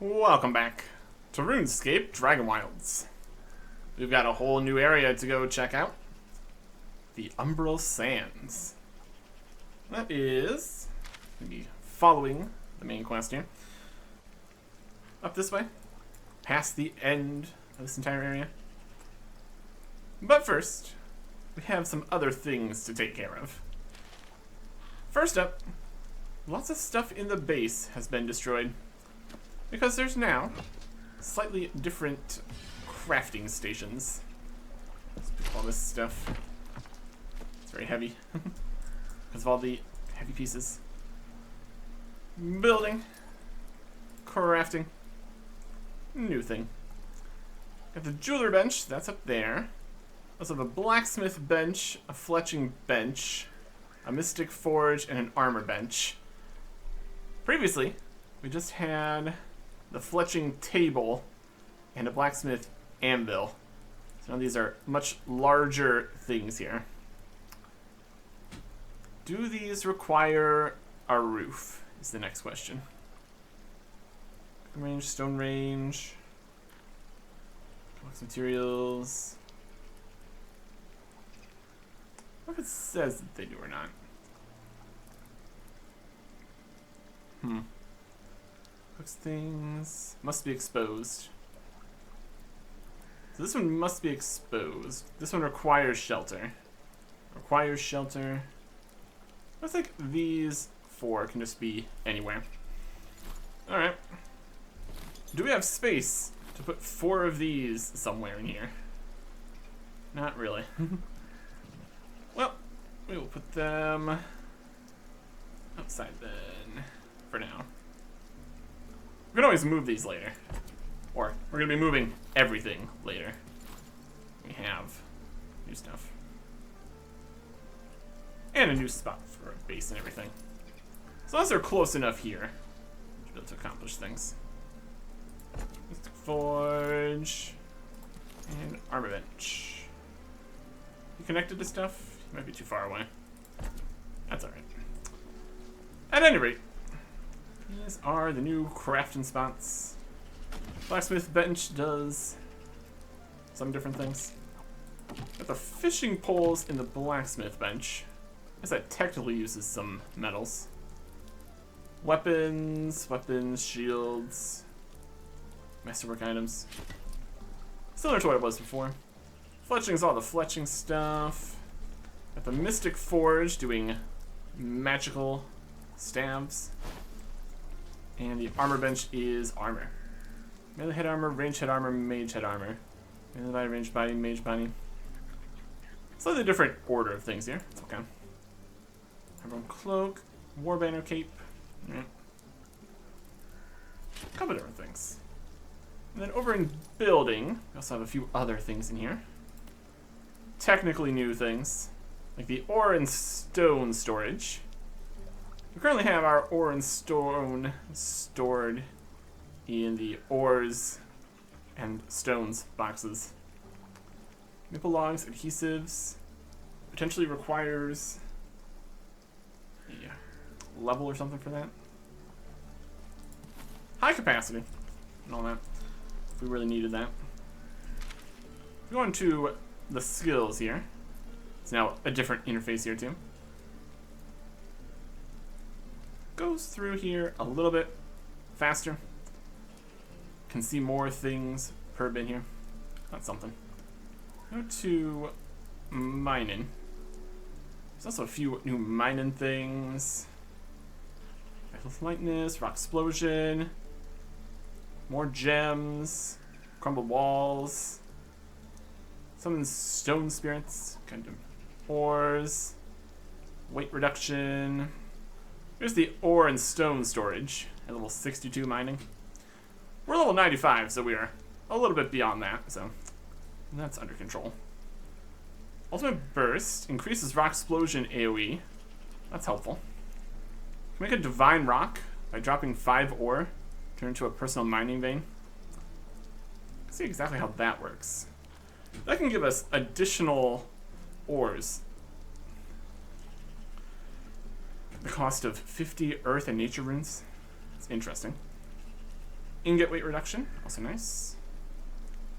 Welcome back to RuneScape Dragonwilds. We've got a whole new area to go check out. The Umbral Sands. That is going to be following the main quest here. Up this way, past the end of this entire area. But first, we have some other things to take care of. First up, lots of stuff in the base has been destroyed. Because there's now slightly different crafting stations. Let's pick up all this stuff. It's very heavy. Because of all the heavy pieces. Building. Crafting. New thing. Got the jeweler bench, that's up there. Also have a blacksmith bench, a fletching bench, a mystic forge, and an armor bench. Previously, we just had the fletching table and a blacksmith anvil. So now these are much larger things here. Do these require a roof? Is the next question. Range, stone range, box materials. What if it says that they do or not? Cooks things must be exposed. So this one must be exposed. This one requires shelter. Requires shelter. Looks like these four can just be anywhere. Alright. Do we have space to put 4 of these somewhere in here? Not really. Well, we will put them outside then, for now. We can always move these later. Or, we're going to be moving everything later. We have new stuff. And a new spot for a base and everything. So as they're close enough here, we'll be able to accomplish things. Mystic Forge. And armor bench. You connected to stuff? You might be too far away. That's alright. At any rate, these are the new crafting spots. Blacksmith bench does some different things. Got the fishing poles in the blacksmith bench. I guess that technically uses some metals. Weapons, shields, masterwork items. Similar to what it was before. Fletching is all the fletching stuff. Got the mystic forge doing magical staves. And the armor bench is armor. Melee head armor, range head armor, mage head armor. Melee body, range body, mage body. Slightly different order of things here. It's okay. Everyone cloak, war banner cape. Yeah. A couple different things. And then over in building, we also have a few other things in here. Technically new things, like the ore and stone storage. We currently have our ore and stone stored in the ores and stones boxes. Nipple logs, adhesives, potentially requires a level or something for that. High capacity and all that, if we really needed that. If we go into the skills here, it's now a different interface here too. Goes through here a little bit faster. Can see more things per bin here. That's something. Go to mining. There's also a few new mining things. Lightness, rock explosion, more gems, crumbled walls, summon stone spirits, kind of ores, weight reduction. Here's the ore and stone storage at level 62 mining. We're level 95, so we are a little bit beyond that, so that's under control. Ultimate Burst increases rock explosion AoE. That's helpful. Can make a divine rock by dropping 5 ore, turn into a personal mining vein. Let's see exactly how that works. That can give us additional ores. The cost of 50 earth and nature runes. It's interesting. ingot weight reduction, also nice.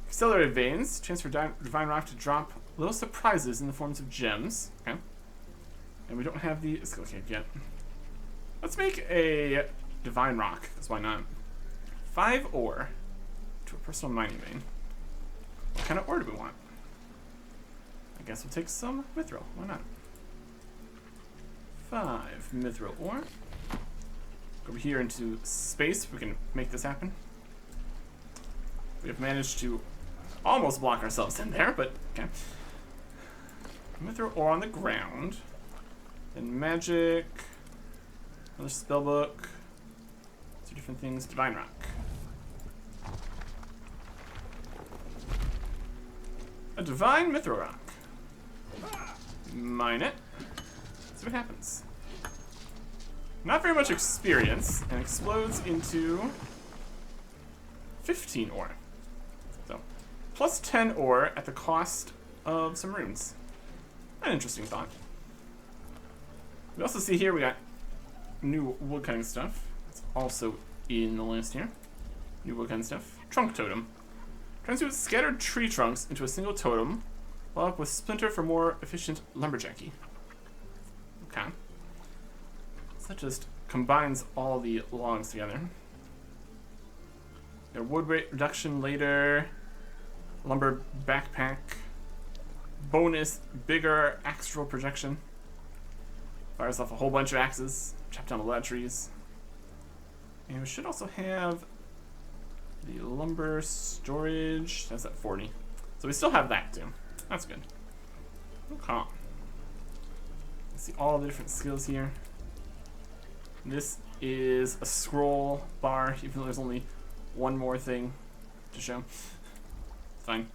Accelerated veins, chance for divine rock to drop little surprises in the forms of gems. Okay. And we don't have the skill cave yet. Let's make a divine rock, because why not? 5 ore to a personal mining vein. What kind of ore do we want? I guess we'll take some mithril. Why not? 5 mithril ore. Go over here into space. We can make this happen. We have managed to almost block ourselves in there, but okay. Mithril ore on the ground. Then magic. Another spellbook. 2 different things. Divine rock. A divine mithril rock. Mine it. See what happens. Not very much experience, and explodes into 15 ore. So, plus 10 ore at the cost of some runes. An interesting thought. We also see here we got new woodcutting stuff. It's also in the list here. New woodcutting stuff. Trunk totem. Transmute scattered tree trunks into a single totem, while up with splinter for more efficient lumberjacky. Okay. So that just combines all the logs together. Got wood weight reduction later. Lumber backpack. Bonus bigger astral projection. Fires off a whole bunch of axes. Chop down a lot of trees. And we should also have the lumber storage. That's at 40. So we still have that too. That's good. Okay. Let's see all the different skills here. This is a scroll bar, even though there's only one more thing to show. Fine.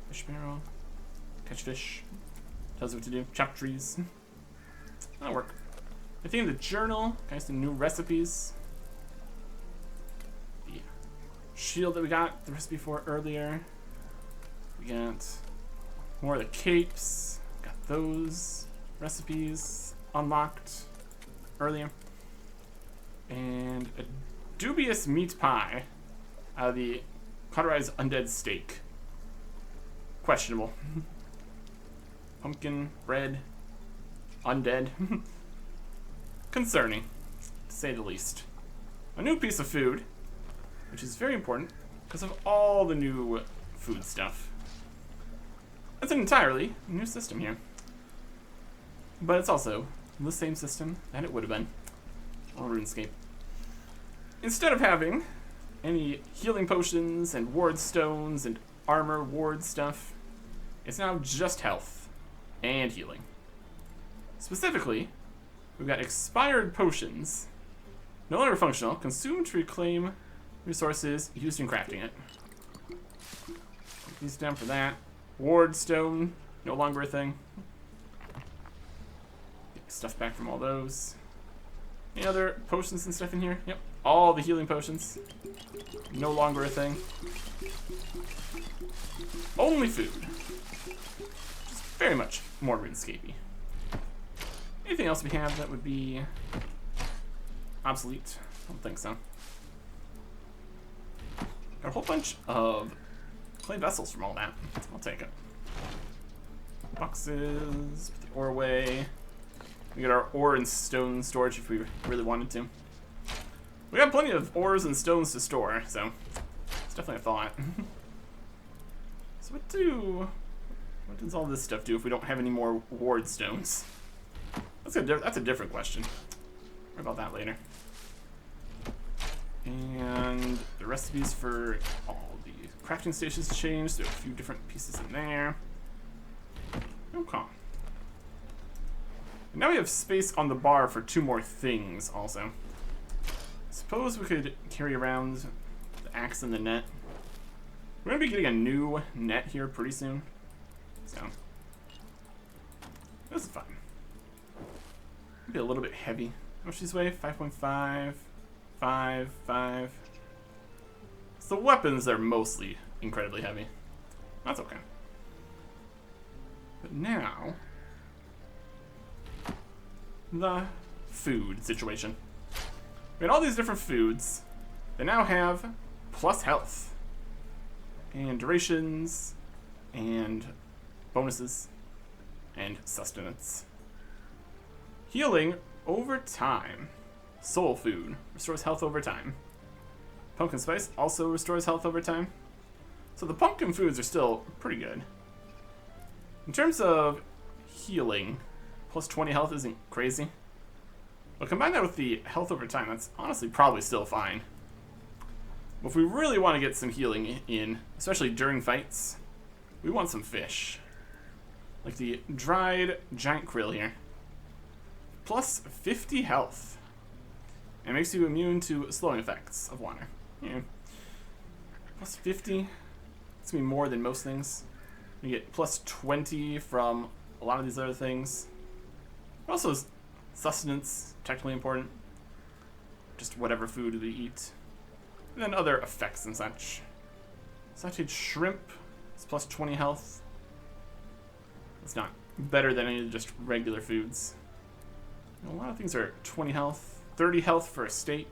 Fish barrel. Catch fish. Tells you what to do. Chop trees. That'll work. I think in the journal, guys, some new recipes. The shield that we got the recipe for earlier. We got more of the capes. Got those recipes unlocked earlier. And a dubious meat pie out of the cauterized undead steak. Questionable. Pumpkin, bread, undead. Concerning, to say the least. A new piece of food, which is very important because of all the new food stuff. It's an entirely new system here. But it's also the same system that it would have been on RuneScape. Instead of having any healing potions and ward stones and armor ward stuff, it's now just health and healing. Specifically, we've got expired potions, no longer functional, consumed to reclaim resources used in crafting it. Put these down for that. Ward stone, no longer a thing. Get stuff back from all those. Any other potions and stuff in here? Yep, all the healing potions. No longer a thing. Only food. Just very much more RuneScapey. Anything else we have that would be obsolete? I don't think so. Got a whole bunch of clay vessels from all that. I'll take it. Boxes, put the ore away. We got our ore and stone storage if we really wanted to. We got plenty of ores and stones to store, so it's definitely a thought. So what does all this stuff do if we don't have any more ward stones? That's a different question. Worry about that later. And the recipes for all the crafting stations changed. There are a few different pieces in there. Okay. And now we have space on the bar for 2 more things also. Suppose we could carry around the axe and the net. We're going to be getting a new net here pretty soon. So, this is fun. Be a little bit heavy. How much does this weigh? 5.5, 5. It's the weapons that are mostly incredibly heavy. That's okay. But now, the food situation. made all these different foods. They now have plus health, and durations, and bonuses, and sustenance. Healing over time. Soul food restores health over time. Pumpkin spice also restores health over time. So the pumpkin foods are still pretty good. In terms of healing, plus 20 health isn't crazy. But combine that with the health over time, that's honestly probably still fine. But if we really want to get some healing in, especially during fights, we want some fish. Like the dried giant krill here. Plus 50 health. And makes you immune to slowing effects of water. Yeah. Plus 50. It's going to be more than most things. You get plus 20 from a lot of these other things. Also, sustenance, technically important. Just whatever food we eat. And then other effects and such. Sauteed shrimp is plus 20 health. It's not better than any of just regular foods. A lot of things are 20 health. 30 health for a steak.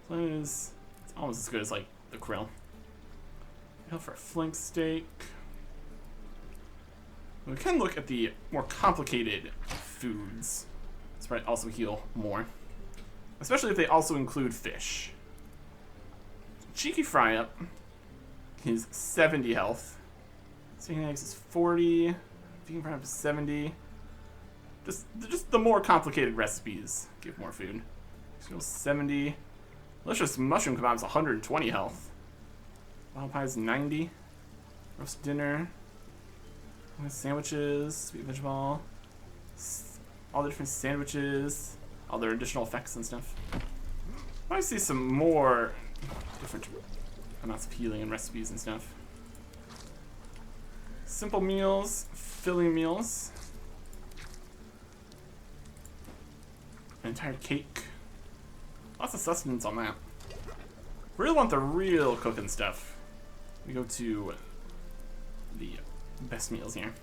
So it's almost as good as like the krill. Health for a flank steak. We can look at the more complicated foods. This might also heal more. Especially if they also include fish. Cheeky fry up is 70 health. Steak and eggs is 40. Vegan fry up is 70. Just the more complicated recipes give more food. So 70. Delicious mushroom kebab is 120 health. Wild pie is 90. Roast dinner. Sandwiches. Sweet veg ball. All the different sandwiches. All their additional effects and stuff. I want to see some more different amounts of healing and recipes and stuff. Simple meals. Filling meals. An entire cake. Lots of sustenance on that. Really want the real cooking stuff. We go to the best meals here.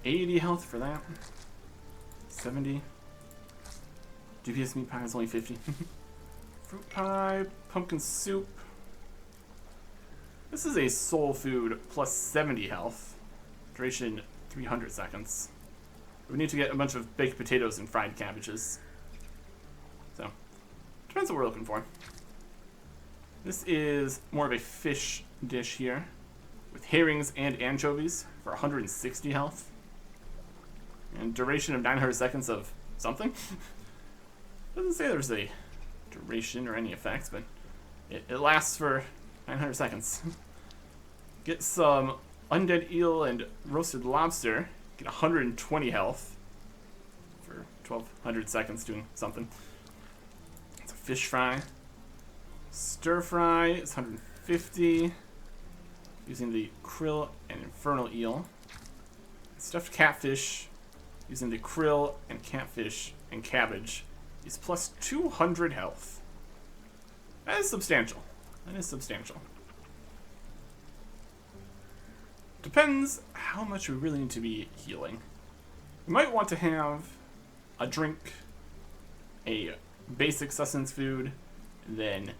80 health for that. 70. Dubious meat pie is only 50. Fruit pie, pumpkin soup. This is a soul food plus 70 health. Duration 300 seconds. We need to get a bunch of baked potatoes and fried cabbages. So, depends what we're looking for. This is more of a fish dish here, with herrings and anchovies for 160 health. And duration of 900 seconds of something. Doesn't say there's a duration or any effects, but it lasts for 900 seconds. Get some undead eel and roasted lobster. Get 120 health for 1200 seconds doing something. It's a fish fry. Stir fry is 150. Using the krill and infernal eel. Stuffed catfish using the krill and catfish and cabbage is plus 200 health. That is substantial. That is substantial. Depends how much we really need to be healing. We might want to have a drink, a basic sustenance food, and then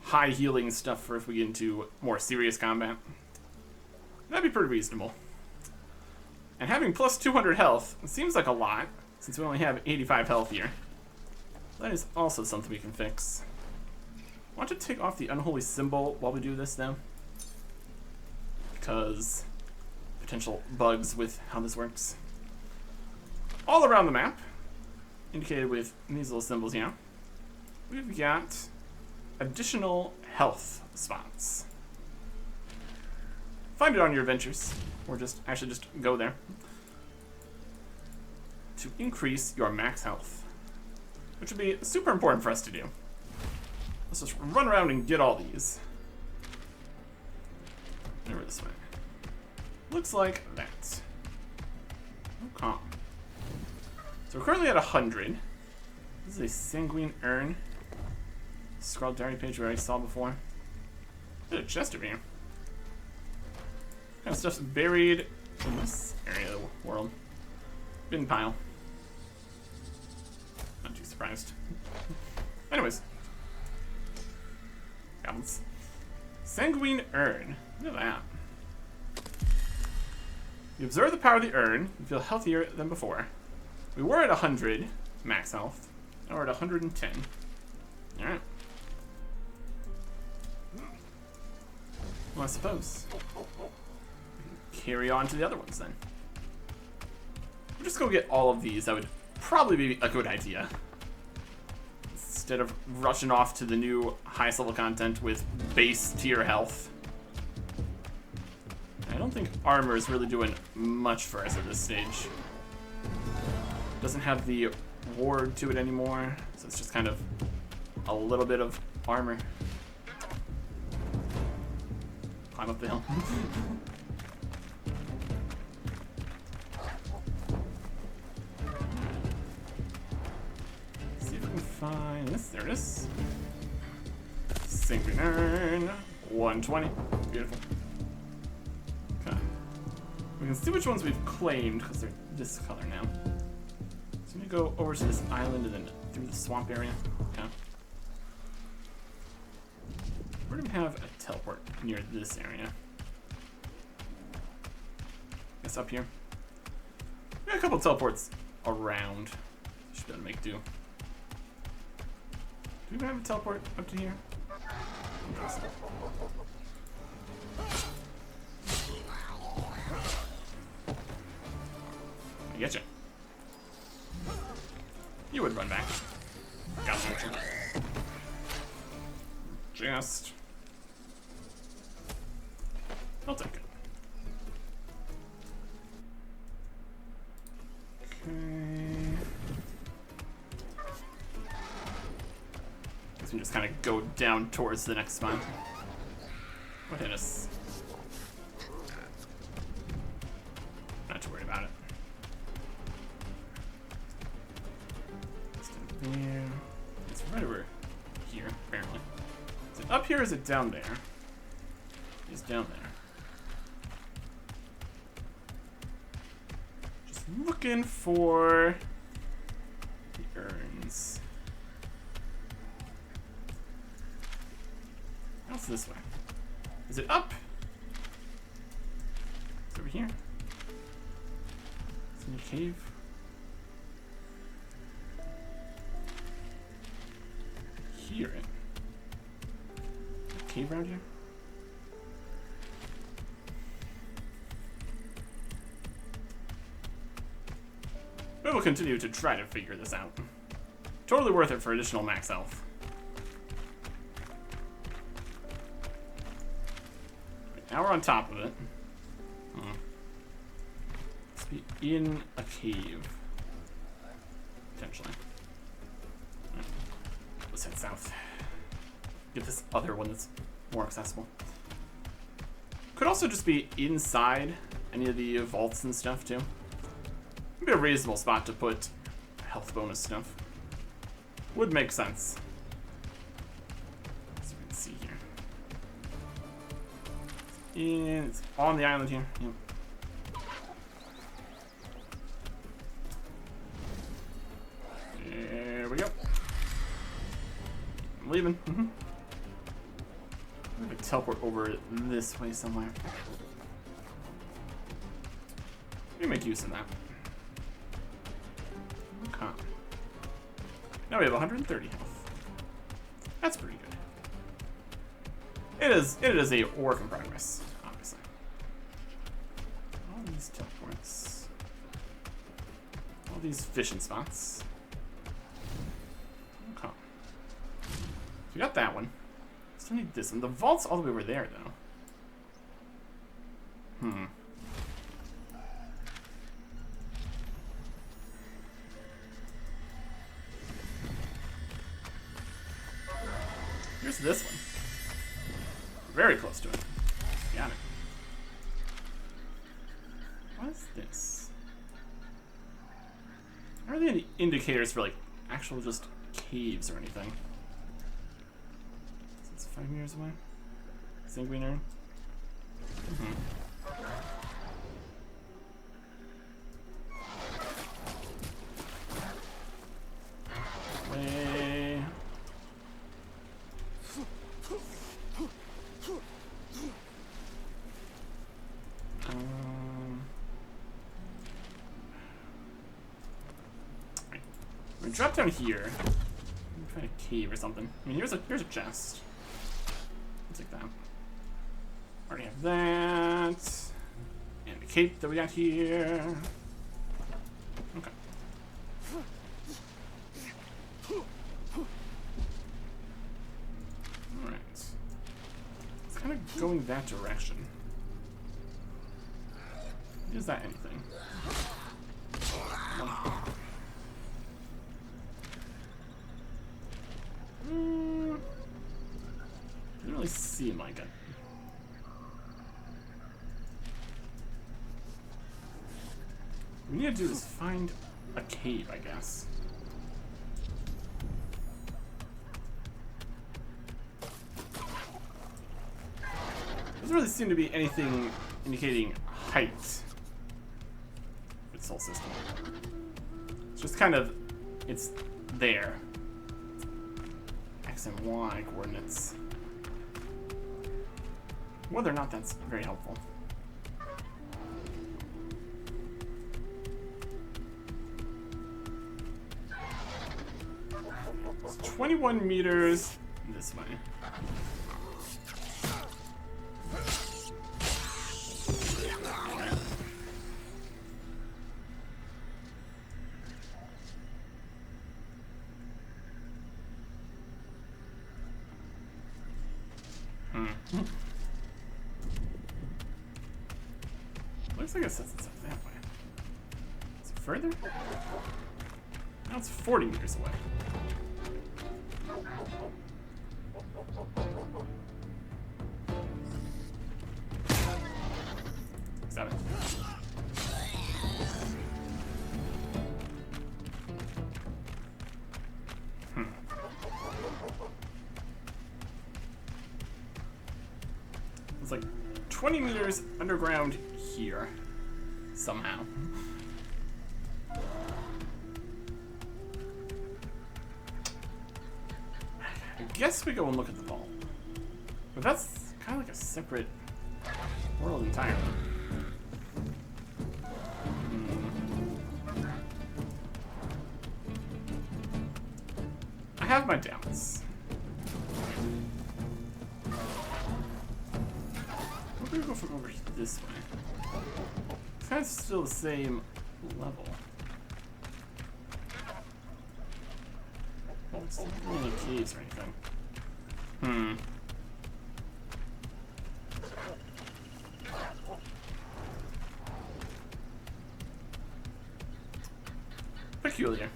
high healing stuff for if we get into more serious combat. That'd be pretty reasonable. And having plus 200 health seems like a lot, since we only have 85 health here. That is also something we can fix. I want to take off the unholy symbol while we do this, though. Because potential bugs with how this works. All around the map, indicated with these little symbols here, we've got additional health spots. Find it on your adventures, or just go there to increase your max health, which would be super important for us to do. Let's just run around and get all these. Over this way. Looks like that. Okay. So we're currently at 100. This is a sanguine urn. Scroll diary page we already saw before. There's a chest over here. What kind of stuff's buried in this area of the world? Bin pile. Not too Surprised. Anyways. Goblins. Sanguine Urn. Look at that. You observe the power of the urn, you feel healthier than before. We were at 100 max health. Now we're at 110. Alright. Well, I suppose. Carry on to the other ones then. We'll just go get all of these. That would probably be a good idea. Instead of rushing off to the new highest level content with base tier health. I don't think armor is really doing much for us at this stage. Doesn't have the ward to it anymore, so it's just kind of a little bit of armor. Climb up the hill. See if we can find this. There it is. Sinking urn. 120. Beautiful. Okay. We can see which ones we've claimed because they're this color now. So I'm gonna go over to this island and then through the swamp area. Okay. Where do we have a teleport near this area? Guess up here. We got a couple teleports around. Should be able to make do. Do we have a teleport up to here? I getcha. You would run back. Gotcha. Just. I'll take it. Okay. Guess we just kind of go down towards the next spot. What hit us? Not too worried about it. Just in there. It's right over here, apparently. Is it up here or is it down there? It's down there. Just looking for the urns. How's this way? Is it up? It's over here. It's in a cave. Hear it. A cave around here? We will continue to try to figure this out. Totally worth it for additional max health. Now we're on top of it. Let's be in a cave. Potentially. Right. Let's head south. Get this other one that's more accessible. Could also just be inside any of the vaults and stuff too. Would be a reasonable spot to put health bonus stuff. Would make sense. So we can see here. And it's on the island here. Yep. There we go. I'm leaving. I'm gonna teleport over this way somewhere. We make use of that. Okay. Now we have 130 health. That's pretty good. It is a work in progress, obviously. All these teleports. All these fishing spots. Okay. So we got that one. Still need this one. The vault's all the way over there, though. Here's this one. Very close to it. Got it. What is this? Are there any indicators for like actual just caves or anything? It's 5 meters away. Sanguine urn. Right. I'm gonna drop down here. Find a cave or something. I mean, here's a chest. I'll take that. Already have that. And the cape that we got here. Okay. Alright. It's kind of going that direction. Is that anything? Doesn't really seem like it. What we need to do is find a cave, I guess. Doesn't really seem to be anything indicating height for its whole system. It's just kind of, it's there. X and Y coordinates. Whether or not that's very helpful. It's 21 meters this way. Looks like it sets itself that way. Is it further? Now it's 40 meters away. Is that it? It's like 20 meters underground here. Somehow. I guess we go and look at the vault. But that's kind of like a separate world entirely. I have my doubts. We're gonna go from over this way. It's kind of still the same level. Oh, it's not really any caves or anything. Peculiar.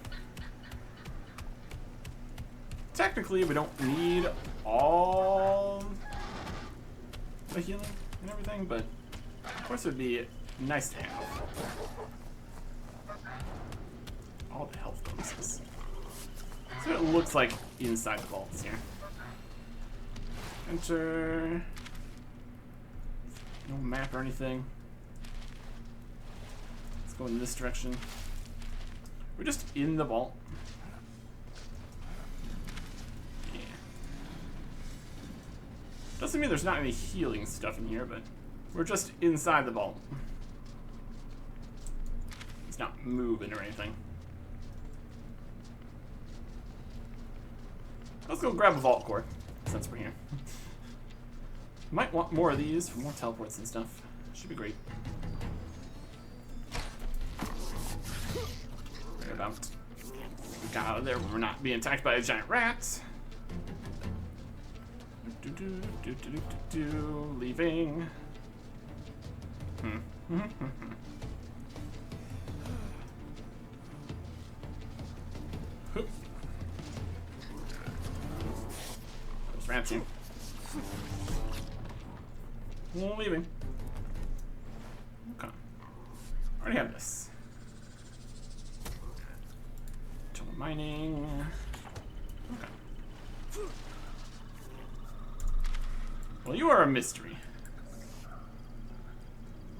Technically, we don't need all the healing and everything, but of course it would be nice to have all the health bonuses. That's what it looks like inside the vaults here. Enter. No map or anything. Let's go in this direction. We're just in the vault. Yeah. Doesn't mean there's not any healing stuff in here, but we're just inside the vault. It's not moving or anything. Let's go grab a vault core, since we're here. Might want more of these for more teleports and stuff. Should be great. Right about. We got out of there when we're not being attacked by a giant rat. Leaving. There's rats here. Well, leaving. Okay. Already have this. Total mining. Okay. Well, you are a mystery.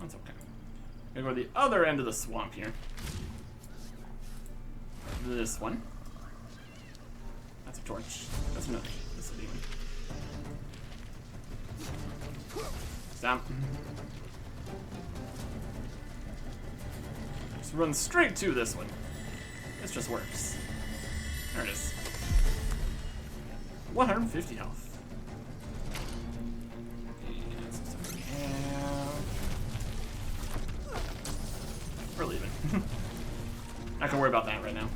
That's okay. Gonna go to the other end of the swamp here. This one. That's a torch. That's another. This will be one. Stop. Let's run straight to this one. This just works. There it is. 150 health. And some stuff we have. We're leaving. Not gonna worry about that right now.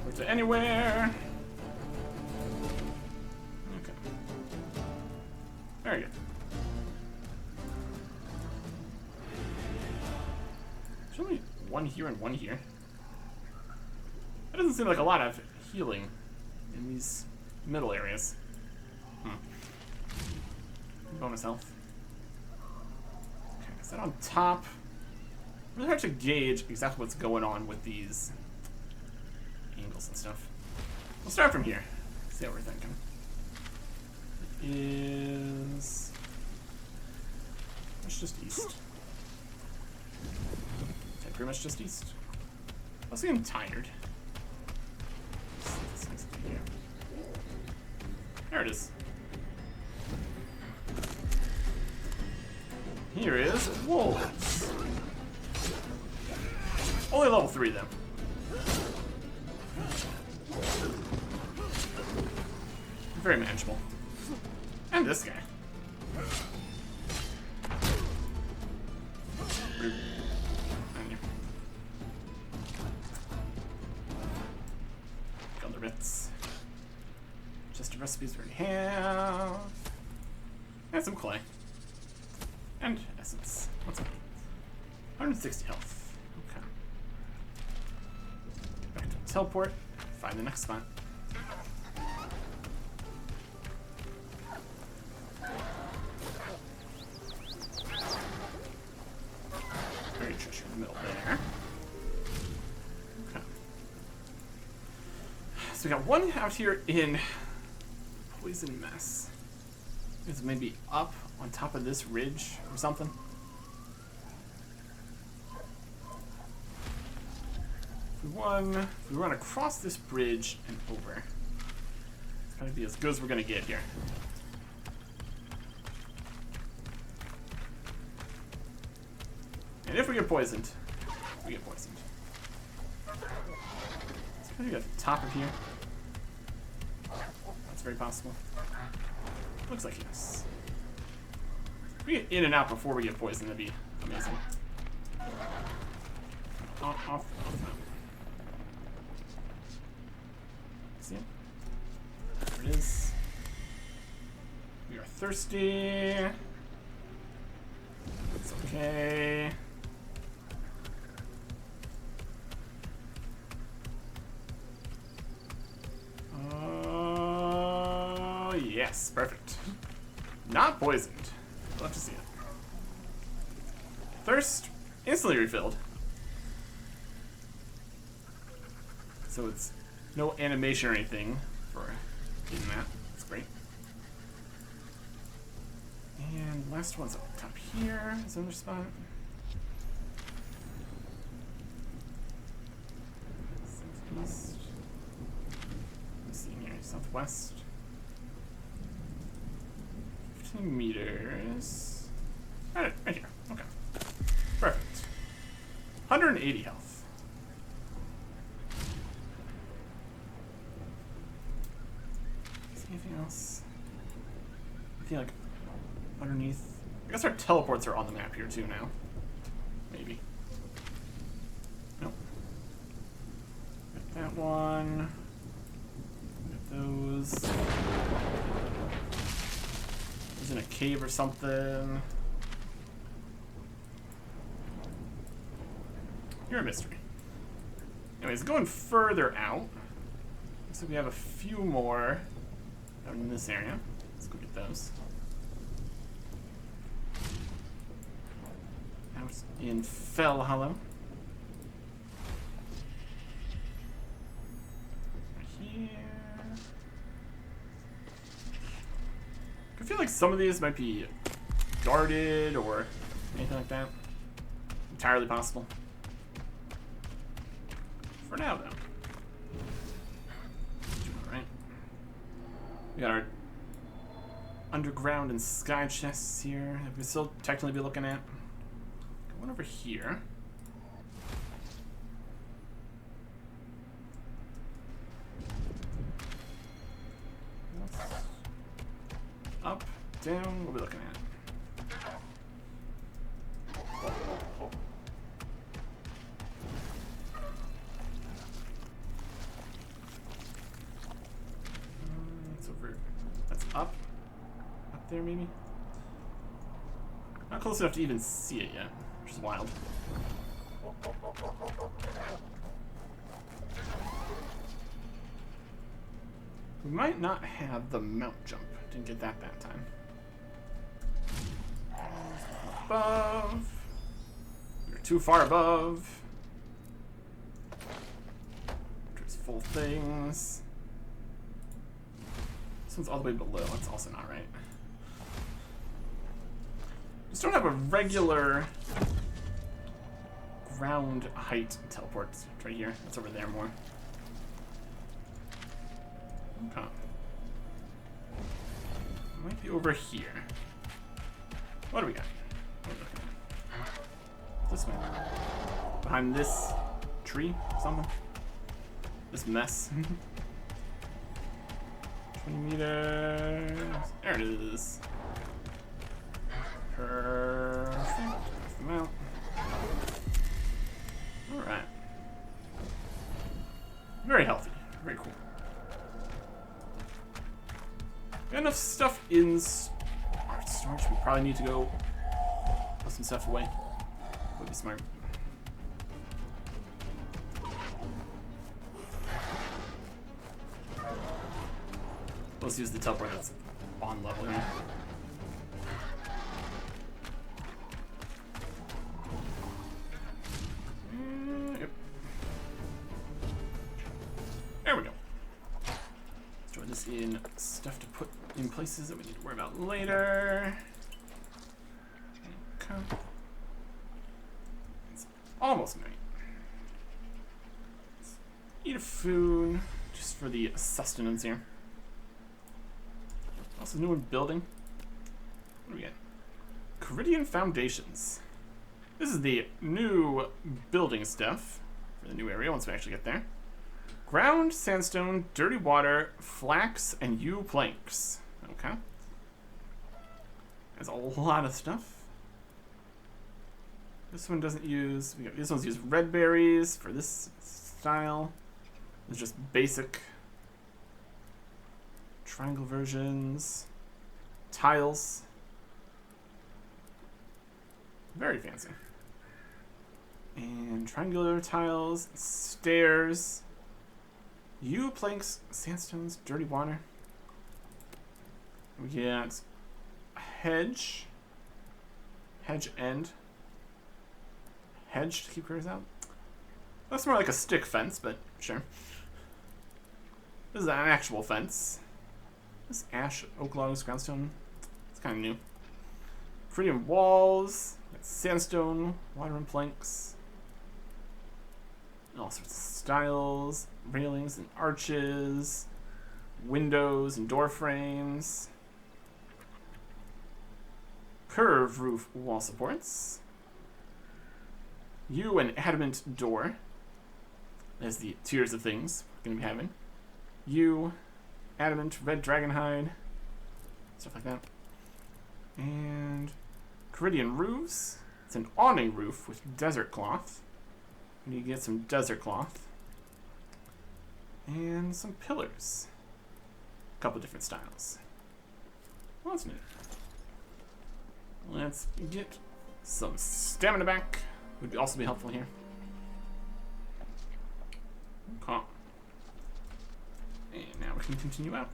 Work to anywhere. Okay. Very good. There's only one here and one here. That doesn't seem like a lot of healing in these middle areas. Bonus health. Okay, is that on top? Really hard to gauge exactly what's going on with these angles and stuff. We'll start from here. See what we're thinking. It is... It's just east. Okay, pretty much just east. I was getting tired. There it is. Here is wolves. Only level 3 though. Very manageable. And this guy. Got the bits. Just the recipes we already have. And some clay. And essence. What's up? 160 health. Okay. Back to the teleport. Find the next spot. Very treasure in the middle there. Okay. So we got one out here in Poison Mess. It's maybe up on top of this ridge or something. If we run across this bridge and over, it's gonna be as good as we're gonna get here. And if we get poisoned, we get poisoned. It's gonna be at the top of here. That's very possible. Looks like yes. If we get in and out before we get poisoned, that'd be amazing. Off. See it? There it is. We are thirsty. It's okay. Oh, yes, perfect. Not poisoned. Love to see it. Thirst instantly refilled. So it's no animation or anything for getting that. That's great. And last one's up top here. Is another spot. Southeast. Let's see here. Southwest. 15 meters. Right here. Okay. Perfect. 180 health. Is there anything else? I feel like underneath. I guess our teleports are on the map here too now. Maybe. Nope. Got that one. Got those. There's in a cave or something. You're a mystery. Anyways, going further out. Looks like we have a few more out in this area. Let's go get those. Out in Fell Hollow. Right here. I feel like some of these might be guarded or anything like that. Entirely possible. For now, though. Alright. We got our underground and sky chests here that we still technically be looking at. One over here. Up, down, what are we looking at? It's over. That's up. Up there, maybe? Not close enough to even see it yet, which is wild. We might not have the mount jump. Didn't get that time. Above. We're too far above. There's full things. This one's all the way below. That's also not right. Just don't have a regular ground height teleport. It's right here. It's over there more. Okay. Might be over here. What do we got? What are we looking at? This way. Behind this tree or something? This mess. 20 meters. There it is. Perfect. Come out. Alright. Very healthy. Very cool. Got enough stuff in storage. We probably need to go put some stuff away. Would be smart. Let's use the teleport that's on level here. Yep. There we go. Store this in stuff to put in places that we need to worry about later. Okay. It's almost night. Let's eat a food just for the sustenance here. Also, new one building. What do we get? Caridian Foundations. This is the new building stuff for the new area once we actually get there. Ground, sandstone, dirty water, flax, and yew planks. Okay. There's a lot of stuff. This one doesn't use... This one's used red berries for this style. It's just basic triangle versions. Tiles. Very fancy. And triangular tiles, stairs, yew planks, sandstones, dirty water. We get hedge end, hedge to keep critters out. That's more like a stick fence, but sure. This is an actual fence. This ash, oak logs, groundstone. It's kind of new. Caridian walls, sandstone, water and planks. All sorts of styles, railings and arches, windows and door frames. Curved roof wall supports. Yew and adamant door. There's the tiers of things we're going to be having. Yew, adamant, red dragon hide, stuff like that. And Caridian roofs. It's an awning roof with desert cloth. We need to get some desert cloth. And some pillars. A couple different styles. Well, that's neat. Let's get some stamina back. Would also be helpful here. Okay. And now we can continue out.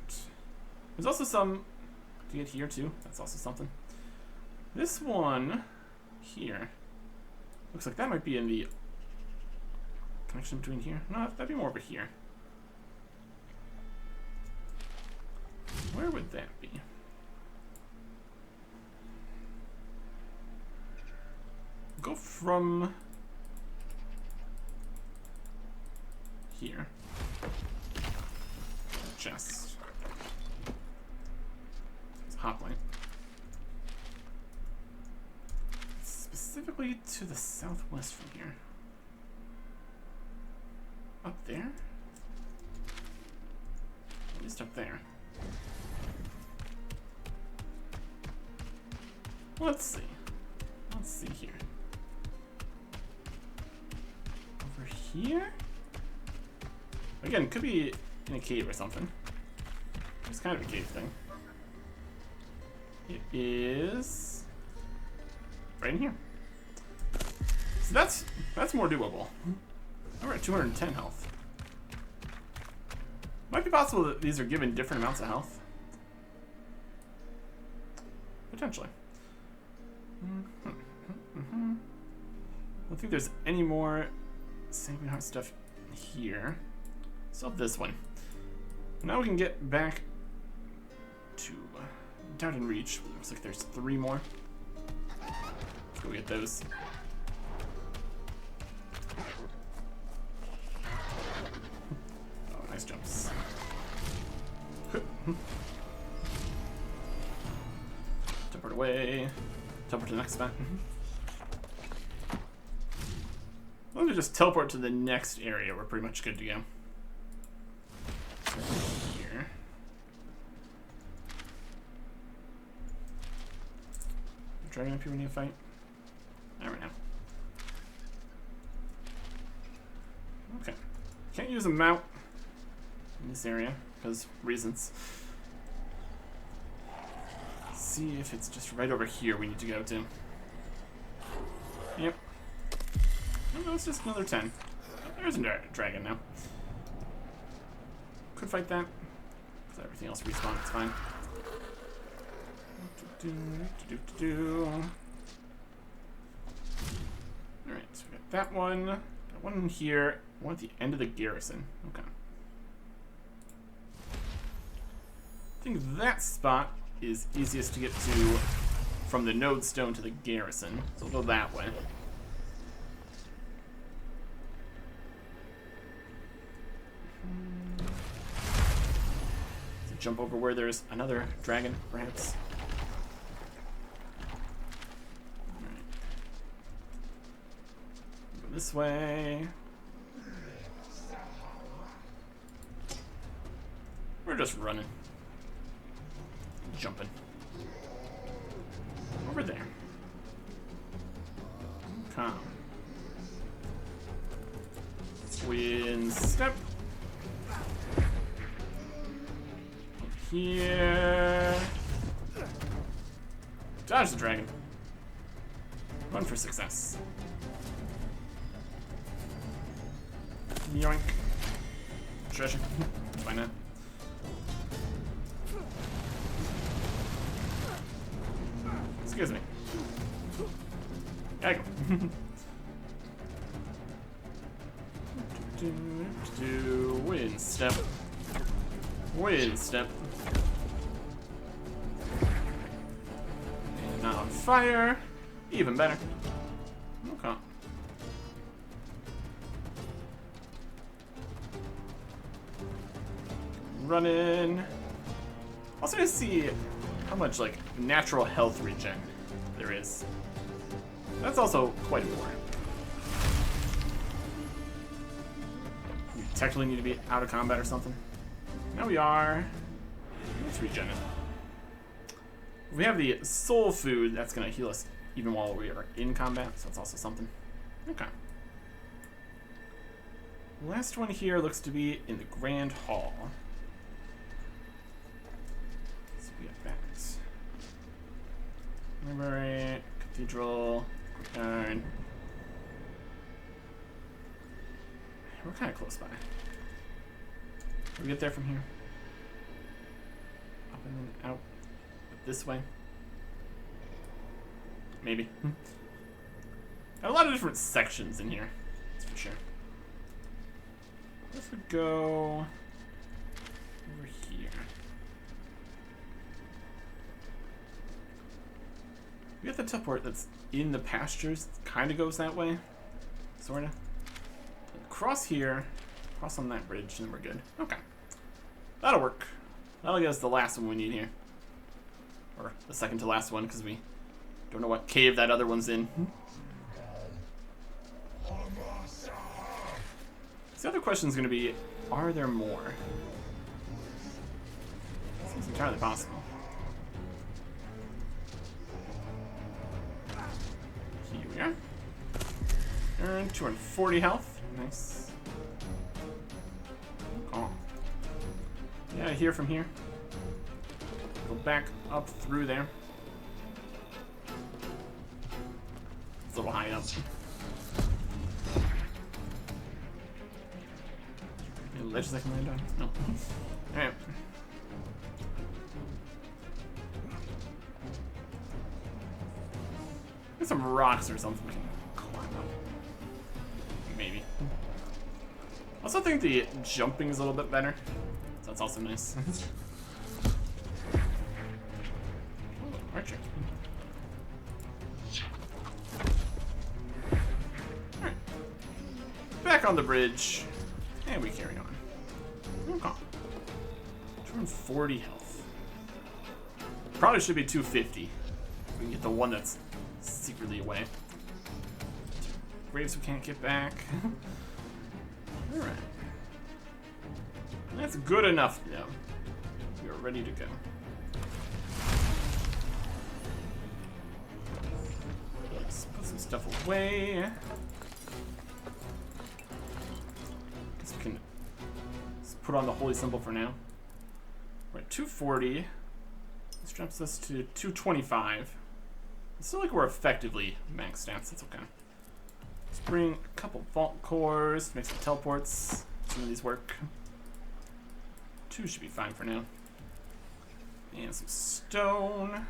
There's also some to get here too. That's also something. This one here looks like that might be in the connection between here. No, that'd be more over here. Where would that be? Go from here. Chest. It's a hot light. specifically to the southwest from here. Up there? At least up there. Let's see. Let's see here. Over here? Again, could be in a cave or something. It's kind of a cave thing. It is right in here. So that's more doable. We're at 210 health. Might be possible that these are given different amounts of health. Potentially. I don't think there's any more Sanguine Heart stuff here. Still have this one. Now we can get back to Doubt and Reach. Looks like there's 3 more. Let's go get those. Oh, nice jumps. Teleport away. Teleport to the next spot. Let me just teleport to the next area. We're pretty much good to go. Here. Dragon up here we need to fight? Not right now. Okay. Can't use a mount in this area because reasons. Let's see if it's just right over here we need to go to. Yep. Oh, it's just another 10. There's a dragon now. Could fight that. Because everything else respawns, it's fine. Alright, so we got that one. Got one in here. One at the end of the garrison. Okay. I think that spot is easiest to get to from the node stone to the garrison. So we'll go that way. Jump over where there's another dragon, perhaps. Alright. Go this way. We're just running. Jumping. Over there. Come. Wind step. Here. Dodge the dragon. Run for success. Yoink. Treasure. Why not? Excuse me. Gotta go. Wind step. Wind step. And not on fire. Even better. Okay. Running. Also to see how much like natural health regen there is. That's also quite important. We technically need to be out of combat or something. Now we are. Let's regen it. We have the soul food that's going to heal us even while we are in combat, so that's also something. Okay. Last one here looks to be in the Grand Hall. So we have that. Library, Cathedral, Courtyard. We're kind of close by. Can we get there from here? Up and then out. This way? Maybe. A lot of different sections in here. That's for sure. Let's go over here. We got the teleport that's in the pastures. Kind of goes that way. Sorta. Cross here. Cross on that bridge, and we're good. Okay. That'll work. That'll get us the last one we need here. Or the second to last one, because we don't know what cave that other one's in. So the other question is going to be, are there more? Seems entirely possible. Here we are. Earn 240 health. Nice. Oh. Yeah, here from here. Go back up through there. It's a little high up. Any ledges I can land on? No. Alright. There's some rocks or something we can climb up. Maybe. I also think the jumping is a little bit better. So that's also nice. Oh, archer. Alright. Back on the bridge. And we carry on. Okay. 240 health. Probably should be 250. We can get the one that's secretly away. Graves we can't get back. Alright. That's good enough now. We are ready to go. Let's put some stuff away. Guess we can just put on the holy symbol for now. We're at 240. This drops us to 225. It's still like we're effectively max stats. That's okay. Let's bring a couple vault cores to make some teleports. Some of these work. 2 should be fine for now. And some stone.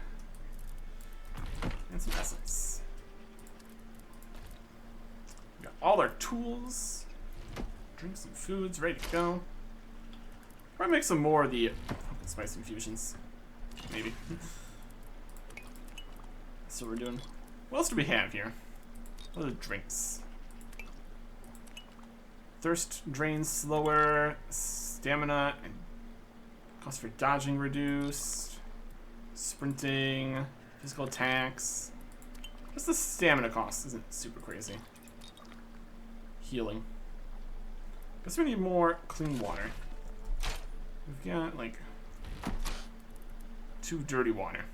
And some essence. We got all our tools. Drink some foods, ready to go. Probably make some more of the pumpkin spice infusions. Maybe. That's what we're doing. What else do we have here? What are the drinks? Thirst drains slower, stamina, and cost for dodging reduced, sprinting, physical attacks. Just the stamina cost isn't super crazy. Healing. Guess we need more clean water. We've got like 2 dirty water.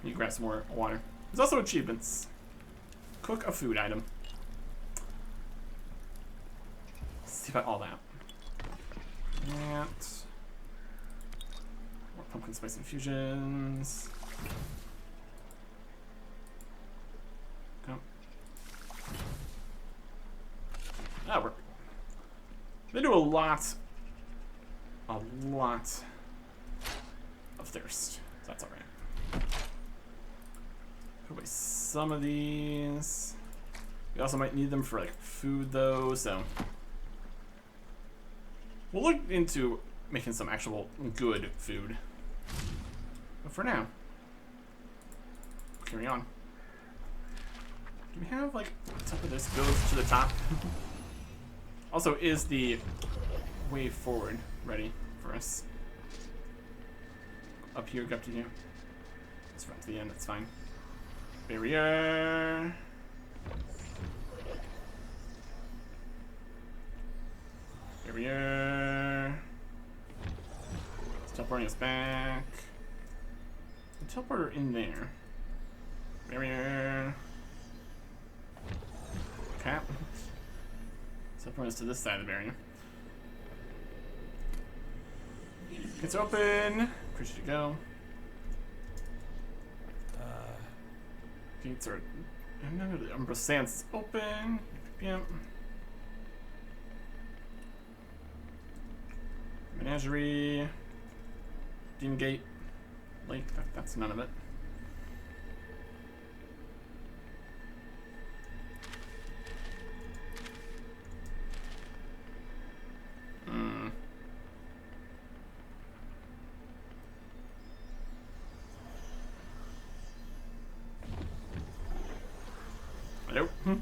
You grab some more water. There's also achievements. Cook a food item. Let's see about all that. That. More pumpkin spice infusions. Go. That worked. They do a lot of thirst. So that's alright. Put away some of these. We also might need them for like food though, so we'll look into making some actual good food. But for now, carry on. Do we have like top of this goes to the top? Also, is the way forward ready for us? Up here, go up to here. Let's run to the end, that's fine. Barrier. Barrier. Let's teleporting us back. The teleporter in there. Barrier. Cap. Teleporting us to this side of the barrier. It's open. Appreciate you go. Gates are. No, the Umbral Sands is open. Yep. Menagerie. Demon Gate. Lake. That's none of it. Hello? There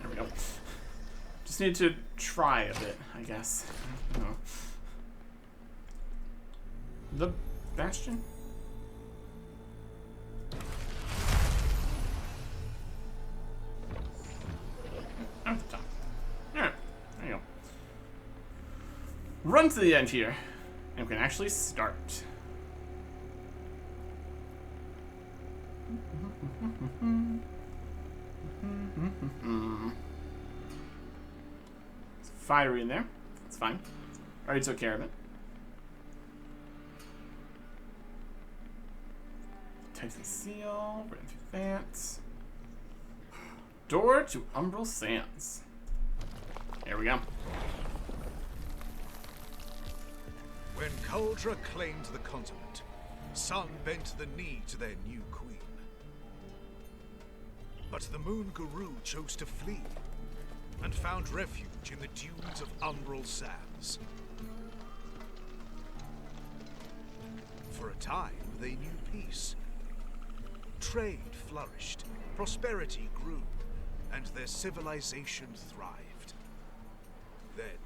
we go. Just need to try a bit, I guess. I don't know. The Bastion? come to the end here, and we can actually start. It's fiery in there. It's fine. Already took care of it. Tyson seal. Right through that. Door to Umbral Sands. There we go. When Kuldra claimed the continent, Sun bent the knee to their new queen. But the Moon Guru chose to flee and found refuge in the dunes of Umbral Sands. For a time, they knew peace. Trade flourished, prosperity grew, and their civilization thrived. Then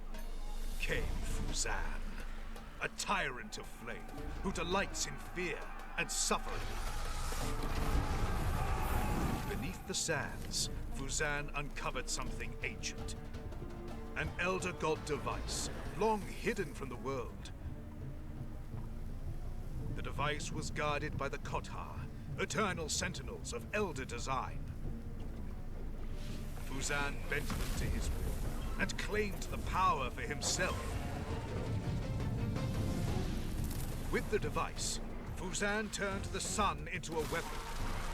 came Fuzan, a tyrant of flame who delights in fear and suffering. Beneath the sands, Fuzan uncovered something ancient. An Elder God device, long hidden from the world. The device was guarded by the Kothar, eternal sentinels of Elder design. Fuzan bent them to his will and claimed the power for himself. With the device, Fuzan turned the sun into a weapon,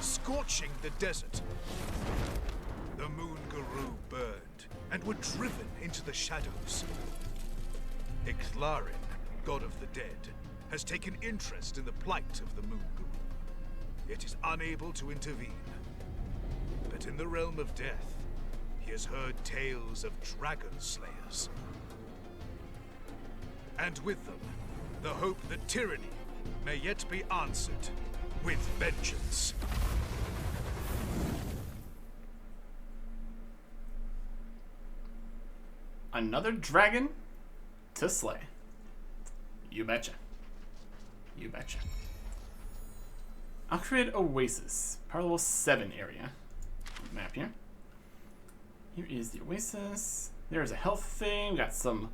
scorching the desert. The Moon Guru burned and were driven into the shadows. Ixthlarin, god of the dead, has taken interest in the plight of the Moon Guru, yet is unable to intervene. But in the realm of death, he has heard tales of dragon slayers. And with them, the hope that tyranny may yet be answered with vengeance. Another dragon to slay. You betcha. You betcha. I'll create Oasis. Power level 7 area. Map here. Here is the Oasis. There's a health thing. Got some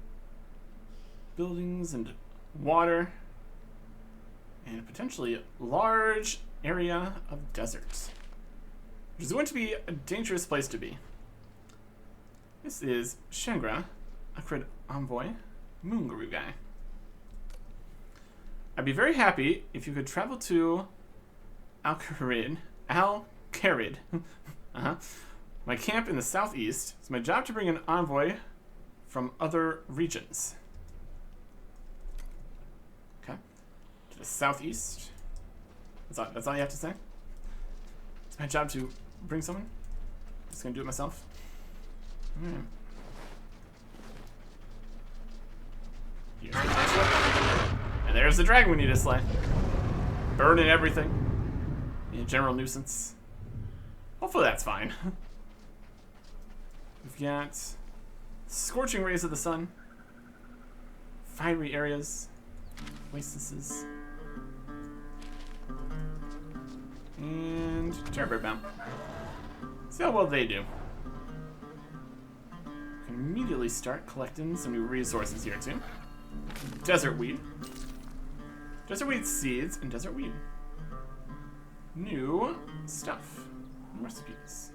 buildings and water. And potentially a large area of desert. Which is going to be a dangerous place to be. This is Shengra, Akrid Envoy, Moon Guru guy. I'd be very happy if you could travel to Al-Kharid, my camp in the southeast. It's my job to bring an envoy from other regions. Okay. To the southeast. That's all you have to say? It's my job to bring someone? I'm just gonna do it myself. Alright. Here's the first one. And there's the dragon we need to slay. Burning everything. Yeah, general nuisance. Hopefully that's fine. We've got scorching rays of the sun, fiery areas, oases, and Terrorbear Bound. See how well they do. We can immediately start collecting some new resources here too. Desert weed. Desert weed seeds and desert weed. New stuff. New recipes.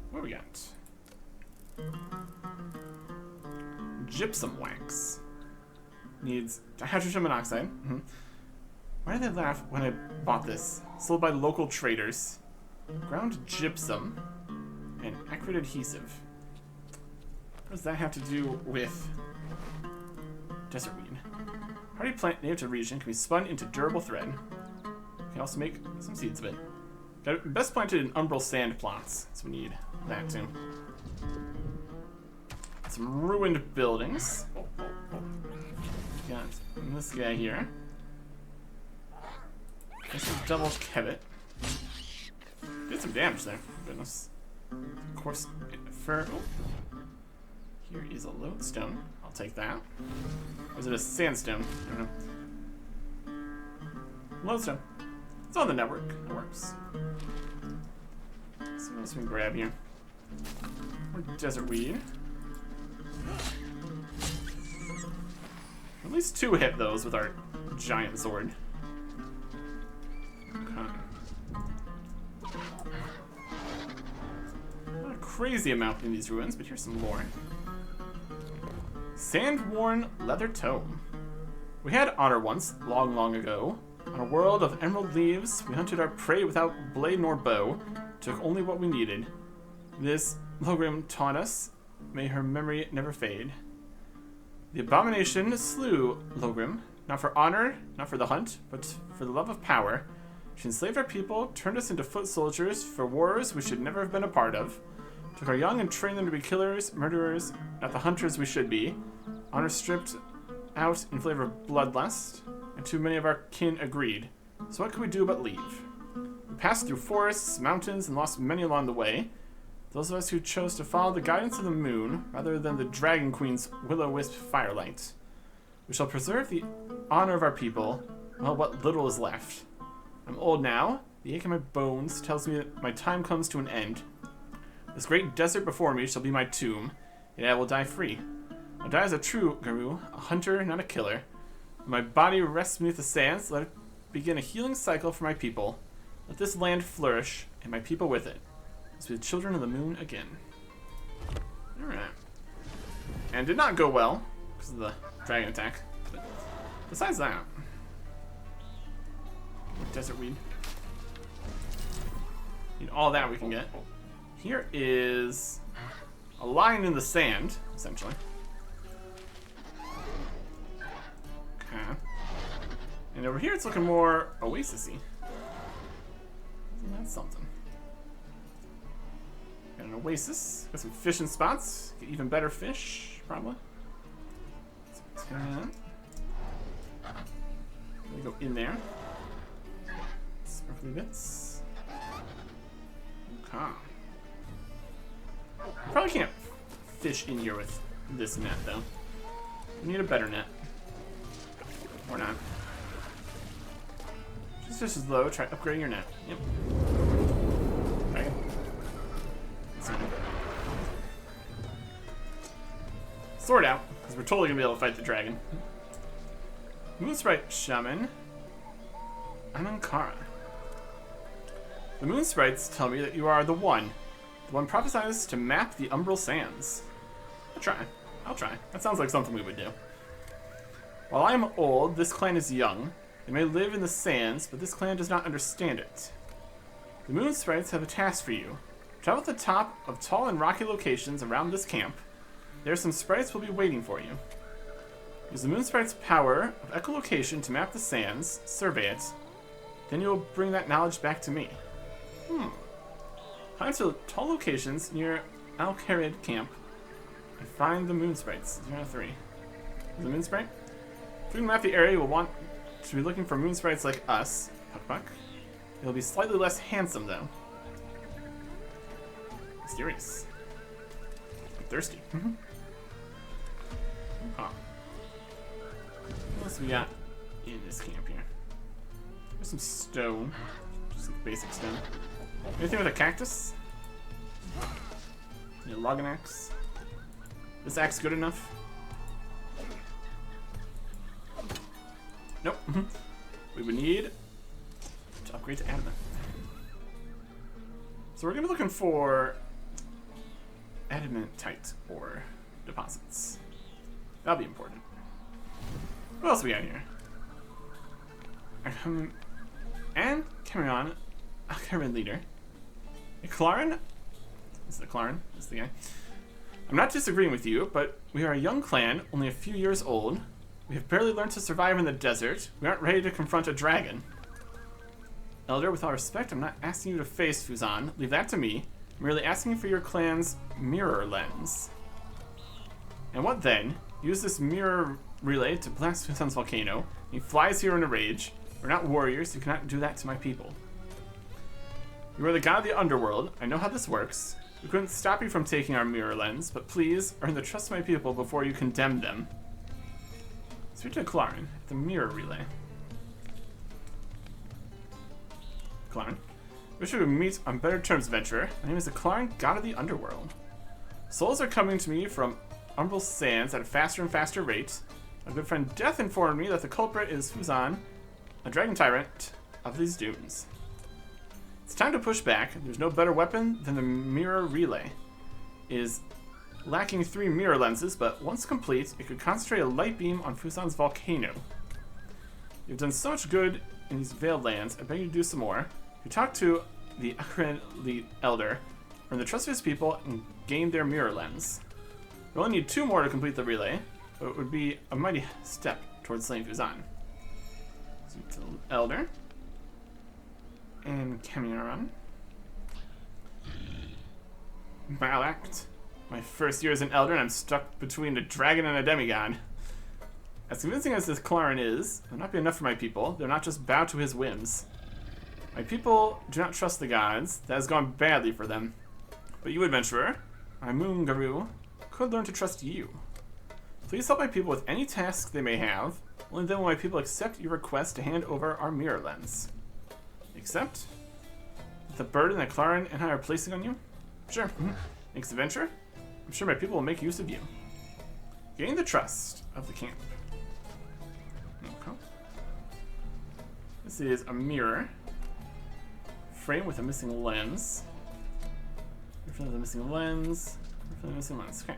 What do we got? Gypsum wax. Needs hydrogen monoxide. Why did they laugh when I bought this? Sold by local traders. Ground gypsum and acrid adhesive. What does that have to do with desert weed? Hardy plant native to region can be spun into durable thread. We can also make some seeds of it. Got it best planted in umbral sand plots, so we need that too. Some ruined buildings. Got this guy here. Got some double kevet. Did some damage there. Goodness. Of course, for here is a lodestone. I'll take that. Or is it a sandstone? I don't know. Lodestone. It's on the network. It works. So what else we can grab here? More desert weed. At least 2 hit those with our giant sword. Okay. Not a crazy amount in these ruins, but here's some lore. Sand-worn leather tome. We had honor once, long, long ago. On a world of emerald leaves, we hunted our prey without blade nor bow, took only what we needed. This Logrim taught us, may her memory never fade. The abomination slew Logrim, not for honor, not for the hunt, but for the love of power. She enslaved our people, turned us into foot soldiers for wars we should never have been a part of. Took our young and trained them to be killers, murderers, not the hunters we should be. Honor stripped out in flavor of bloodlust, and too many of our kin agreed. So what could we do but leave? We passed through forests, mountains, and lost many along the way. Those of us who chose to follow the guidance of the moon, rather than the Dragon Queen's will-o-wisp firelight. We shall preserve the honor of our people, well, what little is left. I'm old now. The ache in my bones tells me that my time comes to an end. This great desert before me shall be my tomb, yet I will die free. I'll die as a true Guru, a hunter, not a killer. When my body rests beneath the sands, let it begin a healing cycle for my people. Let this land flourish, and my people with it. Let's be the children of the moon again. Alright. And did not go well, because of the dragon attack. But besides that, desert weed. Need all that we can get. Here is a line in the sand, essentially. Okay. And over here it's looking more oasis-y. That's something. Got an oasis. Got some fishing spots. Get even better fish, probably. So we go in there. Sparkly bits. Okay. Probably can't fish in here with this net, though. We need a better net. Or not. Just fish is low. Try upgrading your net. Yep. Dragon. Sword out, because we're totally gonna be able to fight the dragon. Moon Sprite Shaman. Anankara. The moon sprites tell me that you are the one prophesized to map the Umbral sands. I'll try. That sounds like something we would do. While I am old, this clan is young. They may live in the sands, but this clan does not understand it. The moon sprites have a task for you. Travel to the top of tall and rocky locations around this camp. There are some sprites will be waiting for you. Use the moon sprite's power of echolocation to map the sands, survey it. Then you will bring that knowledge back to me. Climb to tall locations near Al-Kharid camp and find the moon sprites. 0-3. The moon sprite? If we can map the area, we'll want to be looking for moon sprites like us. Puck. It'll be slightly less handsome, though. Mysterious. I'm thirsty. What else we got in this camp here? There's some stone. Just some basic stone. Anything with a cactus? Need a logging axe. This axe good enough? Nope. We would need to upgrade to adamant. So we're gonna be looking for adamantite ore deposits. That'll be important. What else we got here? And Cameron, a Karen leader. A Clarin? This is the Clarin. This is the guy. I'm not disagreeing with you, but we are a young clan, only a few years old. We have barely learned to survive in the desert. We aren't ready to confront a dragon. Elder, with all respect, I'm not asking you to face Fuzan. Leave that to me. I'm merely asking for your clan's mirror lens. And what then? Use this mirror relay to blast Fuzan's volcano. He flies here in a rage. We're not warriors. You cannot do that to my people. You are the god of the underworld. I know how this works. We couldn't stop you from taking our mirror lens, but please earn the trust of my people before you condemn them. Speak to Clarin at the mirror relay. Clarin. Wish we would meet on better terms, adventurer. My name is the Clarin, god of the underworld. Souls are coming to me from Umbral sands at a faster and faster rate. My good friend Death informed me that the culprit is Fuzan, a dragon tyrant of these dunes. It's time to push back. There's no better weapon than the mirror relay. It is lacking 3 mirror lenses, but once complete, it could concentrate a light beam on Fuzan's volcano. You've done so much good in these Veiled Lands, I beg you to do some more. You talk to the Akran Elder, earn the trust of his people, and gain their mirror lens. You only need 2 more to complete the relay, but it would be a mighty step towards slaying Fuzan. Speak to the Elder. And Cameron. Malact. My first year as an Elder, and I'm stuck between a dragon and a demigod. As convincing as this Clarin is, it will not be enough for my people. They'll not just bow to his whims. My people do not trust the gods. That has gone badly for them. But you, adventurer, my moon guru, could learn to trust you. Please help my people with any task they may have. Only then will my people accept your request to hand over our mirror lens. Accept? The burden that Clarin and I are placing on you? Sure. Thanks, adventurer. I'm sure my people will make use of you. Gain the trust of the camp. Okay. This is a mirror. Frame with a missing lens. Refill the missing lens. Refill the missing lens. Okay.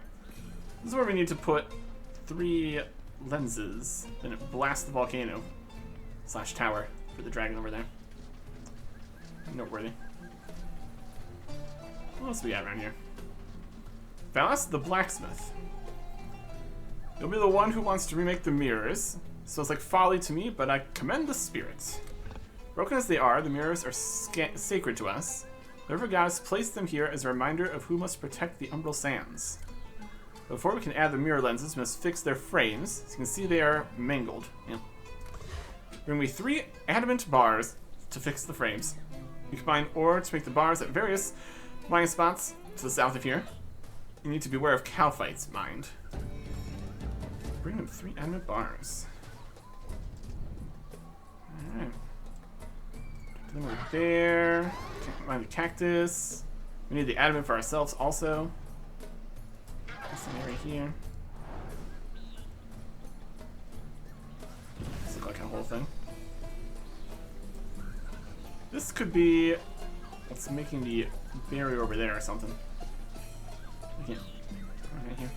This is where we need to put 3 lenses. Then it blasts the volcano. / tower for the dragon over there. Noteworthy. What else do we got around here? Valis the blacksmith. You'll be the one who wants to remake the mirrors. Sounds like folly to me, but I commend the spirit. Broken as they are, the mirrors are sacred to us. The river gods placed them here as a reminder of who must protect the Umbral Sands. Before we can add the mirror lenses, we must fix their frames. As you can see, they are mangled. Yeah. Bring me 3 adamant bars to fix the frames. We combine ore to make the bars at various mining spots to the south of here. You need to beware of Calphite's mind. Bring them 3 adamant bars. Alright. Put them over there. Mine the cactus. We need the adamant for ourselves also. This thing right here. This looks like a whole thing. This could be what's making the barrier over there or something. Right here.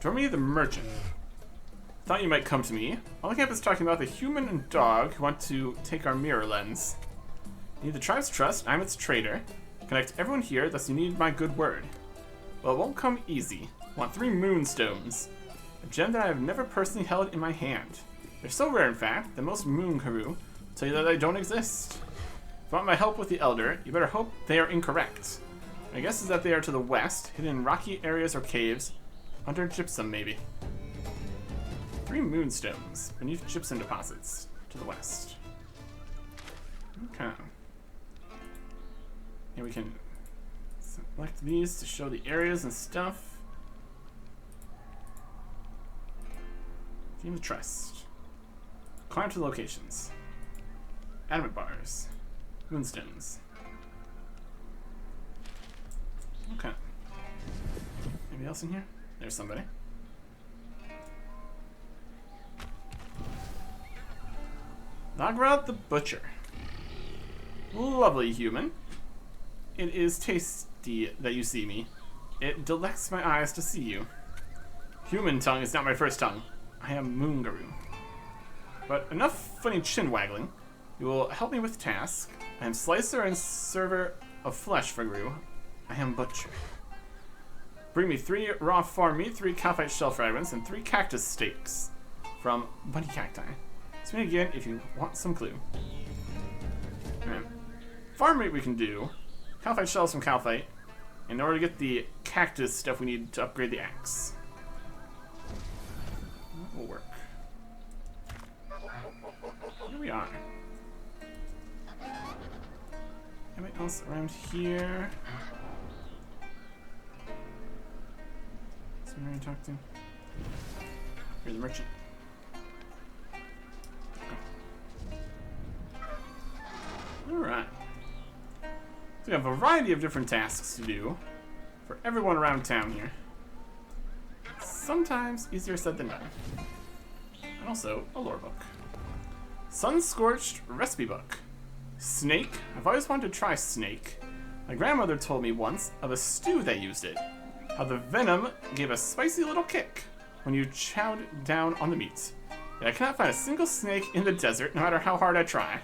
Join me, the merchant. Thought you might come to me. All the camp is talking about the human and dog who want to take our mirror lens. You need the tribe's trust. I'm its trader. Connect everyone here, thus you need my good word. Well, it won't come easy. I want 3 moonstones. A gem that I have never personally held in my hand. They're so rare, in fact, that most moon guru tell you that they don't exist. If you want my help with the Elder, you better hope they are incorrect. My guess is that they are to the west, hidden in rocky areas or caves. Under gypsum, maybe. 3 moonstones beneath gypsum deposits to the west. Okay. And we can select these to show the areas and stuff. Gain the trust. Climb to the locations. Adamant bars. Moonstones. Okay. Anybody else in here? There's somebody. Nagrad the Butcher. Lovely human. It is tasty that you see me. It delects my eyes to see you. Human tongue is not my first tongue. I am Moongaroo. But enough funny chin waggling. You will help me with task. I am slicer and server of flesh for Gru. I am butcher. Bring me 3 raw farm meat, 3 calphite shell fragments, and 3 cactus steaks from bunny cacti. Ask me again if you want some clue. Alright. Farm meat we can do. Calphite shells from calphite. In order to get the cactus stuff, we need to upgrade the axe. That will work. Here we are. Anything else around here? Someone to talk to? You're the merchant. Alright. So we have a variety of different tasks to do for everyone around town here. Sometimes easier said than done. and also a lore book. Sun-Scorched Recipe Book. Snake. I've always wanted to try snake. My grandmother told me once of a stew that used it. How the venom gave a spicy little kick when you chowed down on the meat. Yet I cannot find a single snake in the desert, no matter how hard I try.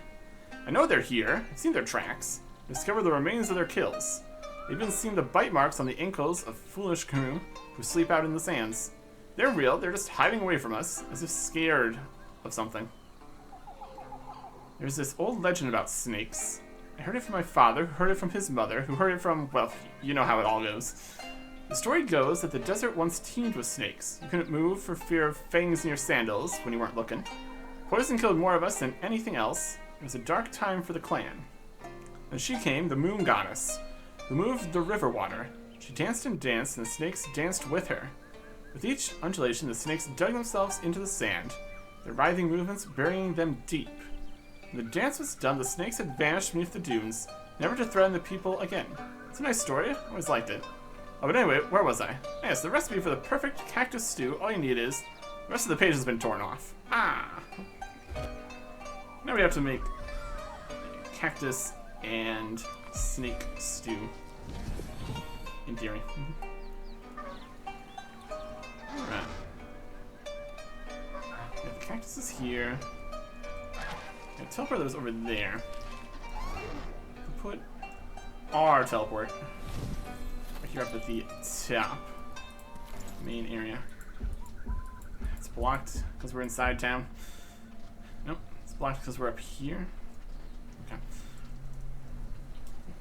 I know they're here. I've seen their tracks. Discovered the remains of their kills. I've even seen the bite marks on the ankles of foolish canoe who sleep out in the sands. They're real. They're just hiding away from us, as if scared of something. There's this old legend about snakes. I heard it from my father, who heard it from his mother, who heard it from, well, you know how it all goes. The story goes that the desert once teemed with snakes. You couldn't move for fear of fangs in your sandals when you weren't looking. Poison killed more of us than anything else. It was a dark time for the clan. Then she came, the moon goddess, who moved the river water. She danced and danced, and the snakes danced with her. With each undulation, the snakes dug themselves into the sand, their writhing movements burying them deep. When the dance was done, the snakes had vanished beneath the dunes, never to threaten the people again. It's a nice story. I always liked it. Oh, but anyway, where was I? Yes, the recipe for the perfect cactus stew. All you need is... The rest of the page has been torn off. Ah! Now we have to make cactus and snake stew. In theory. Alright. Yeah, the cactus is here. Yeah, teleport those over there. Put our teleport right here up at the top. Main area. It's blocked because we're inside town. Nope, it's blocked because we're up here. Okay.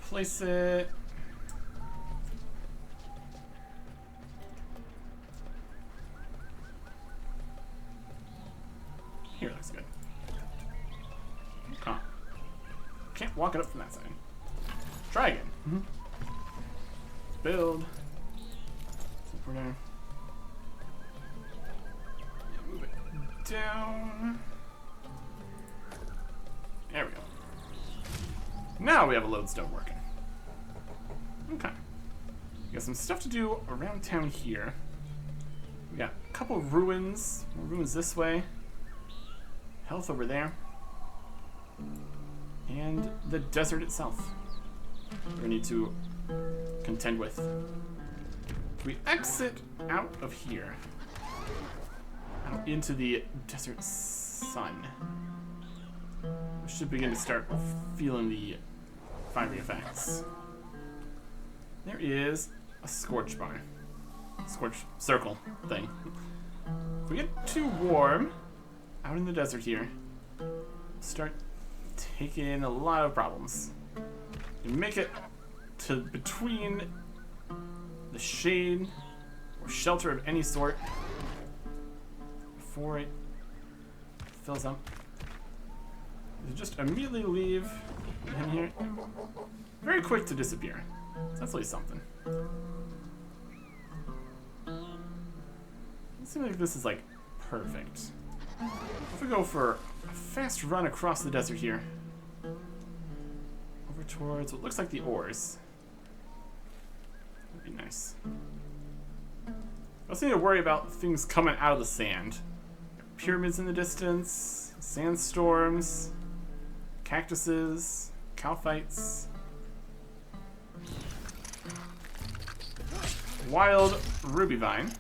Place it. Here looks good. Okay. Can't walk it up from that side. Try again. Build. We're gonna move it down. There we go. Now we have a lodestone working. Okay. We got some stuff to do around town here. We got a couple ruins. More ruins this way. Health over there. And the desert itself. We need to contend with. We exit out of here. Out into the desert sun. We should begin to start feeling the fiery effects. There is a scorch bar. Scorch circle thing. If we get too warm out in the desert here, start taking in a lot of problems. You make it to between the shade or shelter of any sort before it fills up. You just immediately leave in here. Very quick to disappear. So that's at least something. It seems like this is like perfect. If we go for a fast run across the desert here, over towards what looks like the ores. That'd be nice. I also need to worry about things coming out of the sand. Pyramids in the distance, sandstorms, cactuses, calphites, wild ruby vine.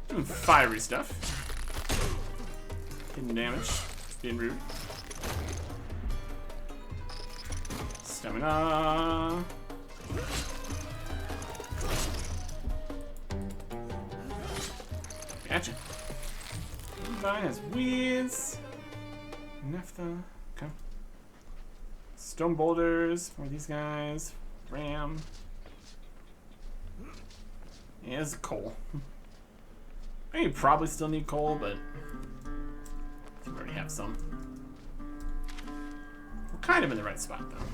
Doing fiery stuff. Hidden damage. Being rude. Stamina. Gotcha. Vine has weeds. Naphtha. Okay. Stone boulders for these guys. Ram. Yeah, it's coal. I mean, you probably still need coal, but I think we already have some. We're kind of in the right spot, though.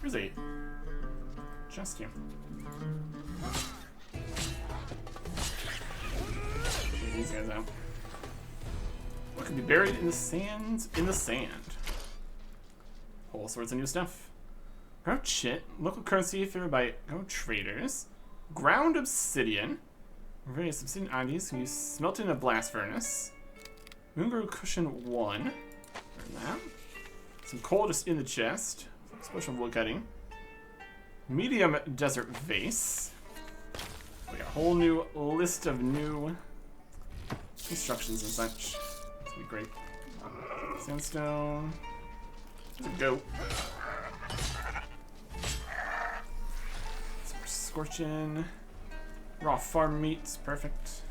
Here's a chest here. Get these guys out. What could be buried in the sand? In the sand. All sorts of new stuff. Ground chit. Local currency favored by traders. Ground obsidian. Various obsidian oddities can be smelted in a blast furnace. Moonguru cushion 1. Learn that. Some coal just in the chest. Special wood cutting. Medium desert vase. We got a whole new list of new constructions and such. This will be great. Sandstone. There's a goat. Some more scorching. Raw farm meats, perfect.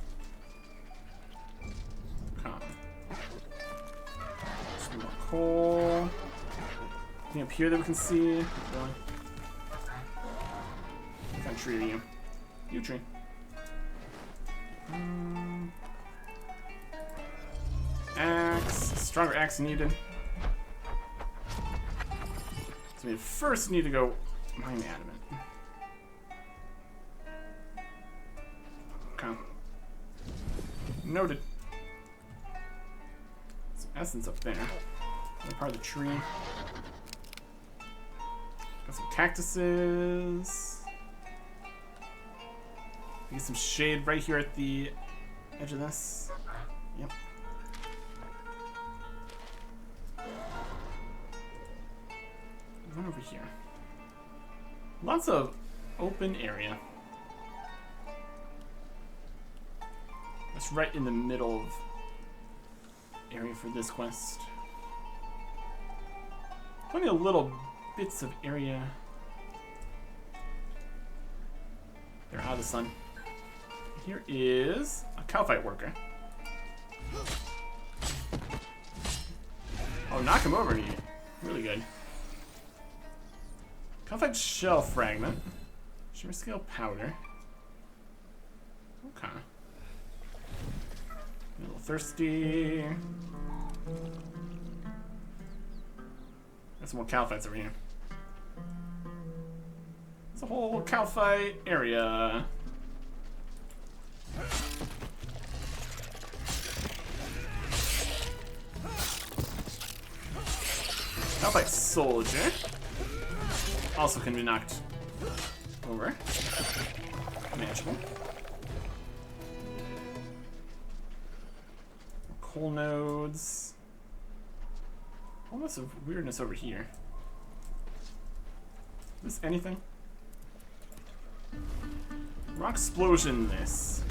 Some more coal. Anything up here that we can see? What kind of tree are you? You tree. Axe. Stronger axe needed. So we first need to go mine adamant. Okay. Noted. Some essence up there. Another part of the tree. Got some cactuses. Get some shade right here at the edge of this. Yep. One over here. Lots of open area. That's right in the middle of area for this quest. Plenty of little bits of area. They're out of the sun. Here is a cowfight worker. Oh, knock him over, neat. Really good. Cowfight shell fragment. Shimmer scale powder. Okay. A little thirsty. Got some more cowfights over here. It's a whole cowfight area. Cowfight soldier. Also can be knocked over. Manageable. Coal nodes. Almost of weirdness over here. Is this anything? Rock explosion this.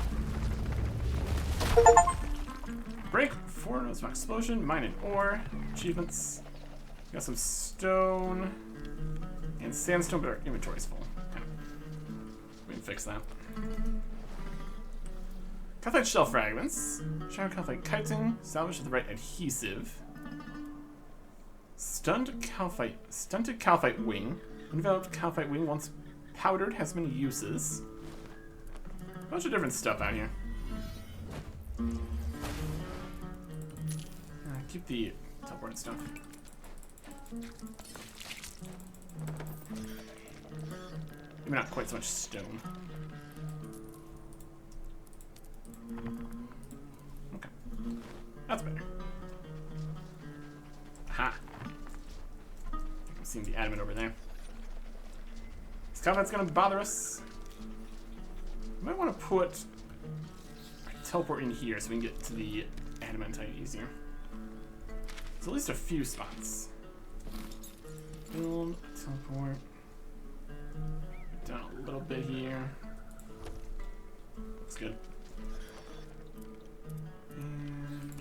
Break 4 nodes rock explosion, mine and ore. Achievements. Got some stone and sandstone, but our inventory's full. Okay. We can fix that. Cowfight shell fragments. Shower cowfight chitin. Salvage with the right adhesive. Stunted cowfight wing. Enveloped cowfight wing once powdered has many uses. A bunch of different stuff out here. Keep the teleport stuff. Maybe not quite so much stone. Okay. That's better. Aha. I'm seeing the adamant over there. This cowfight's gonna bother us. I might want to put a teleport in here so we can get to the adamantite easier. There's at least a few spots. Build, teleport. Down a little bit here. Looks good. And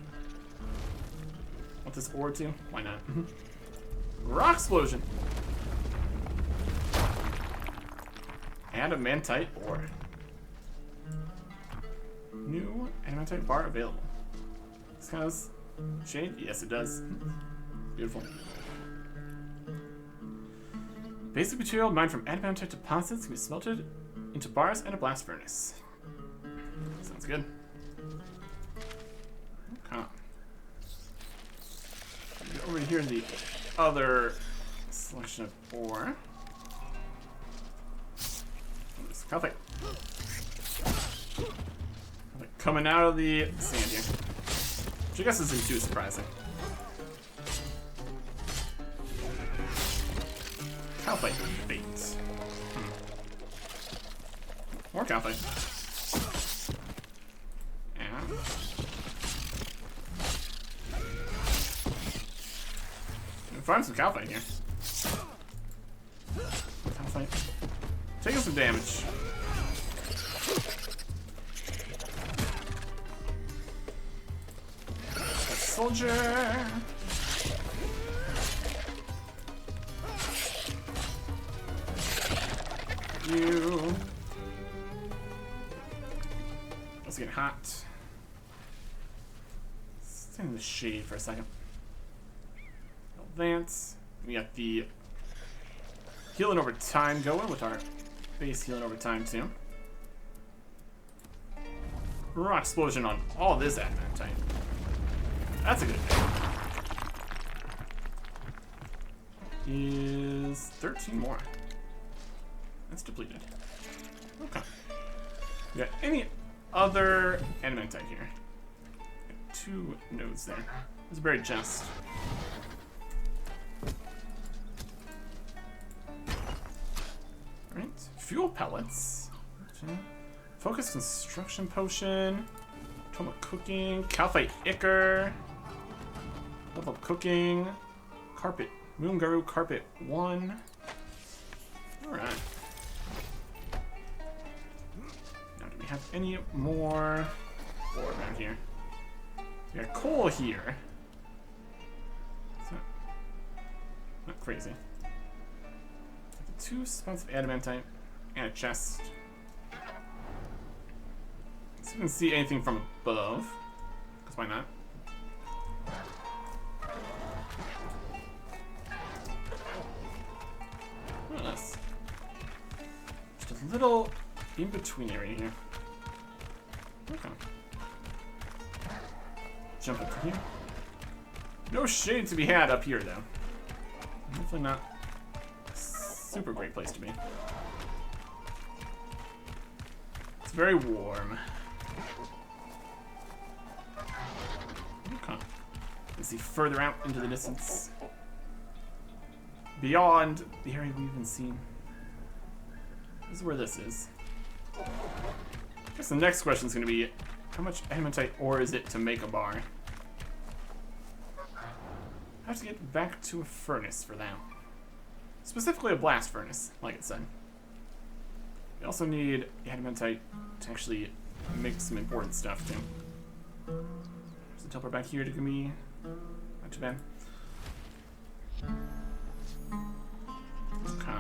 want this ore too? Why not? Rock explosion. Adamantite ore. New adamantite bar available. This has shade? Yes, it does. Beautiful. Basic material mined from adamantite deposits can be smelted into bars and a blast furnace. Sounds good. Okay. Get over here to the other selection of ore. Cowfight. Coming out of the sand here. Which I guess isn't too surprising. Cowfight bait. More cowfight. And find some cowfight here. Cowfight. Taking some damage. Soldier. You. Let's get hot. Stand in the shade for a second. Advance. We got the healing over time going with our base healing over time too. Rock explosion on all this adamantite. That's a good thing. Is 13 more. That's depleted. Okay. We got any other adamantite here? Got 2 nodes there. There's a buried chest. Alright. Fuel pellets. Okay. Focus construction potion. Toma cooking. Cowfight ichor. Level up cooking. Carpet. Moongaru carpet 1. Alright. Now, do we have any more ore around here? We got coal here. It's not crazy. 2 spots of adamantite and a chest. See if we can see anything from above. Because why not? Look at this. Just a little in-between area here. Okay. Jump up to here. No shade to be had up here, though. Definitely not a super great place to be. It's very warm. Okay. Let's see further out into the distance. Beyond the area we've been seeing. This is where this is. I guess the next question is going to be, how much adamantite ore is it to make a bar? I have to get back to a furnace for that. Specifically a blast furnace, like it said. We also need adamantite to actually make some important stuff too. There's a teleport back here to give me. Not too bad. Okay.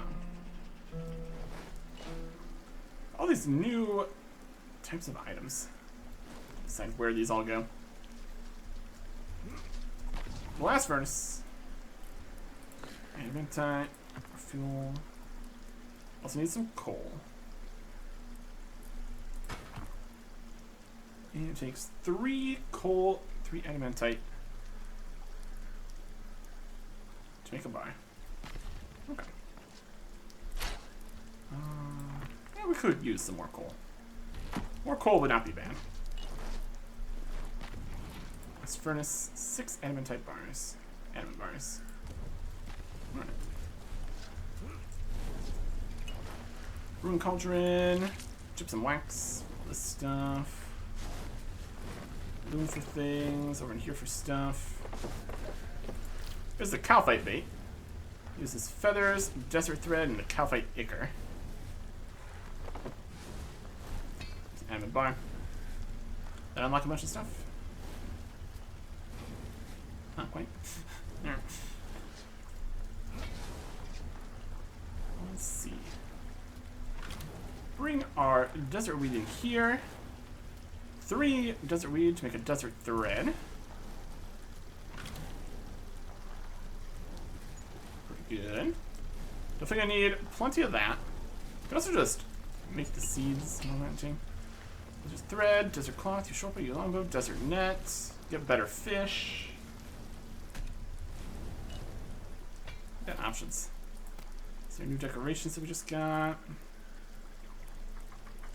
All these new types of items. Decide where these all go. Blast furnace. Adamantite. Fuel. Also need some coal. And it takes 3 coal, 3 adamantite to make a bar. Okay. Yeah, we could use some more coal. More coal would not be bad. This furnace, 6 adamantite bars. Adamant bars. Alright. Rune cauldron. Gypsum wax. This stuff. Loom for things. Over in here for stuff. There's the cowfight bait. Uses feathers, desert thread, and the cowfight ichor. Adamant bar. That unlock a bunch of stuff? Not quite. Let's see. Bring our desert weed in here. 3 desert weed to make a desert thread. Pretty good. Definitely gonna need plenty of that. You can also just make the seeds and all that too. Desert thread, desert cloth, Ushopa, longbow, desert net. Get better fish. Got options. Is there new decorations that we just got?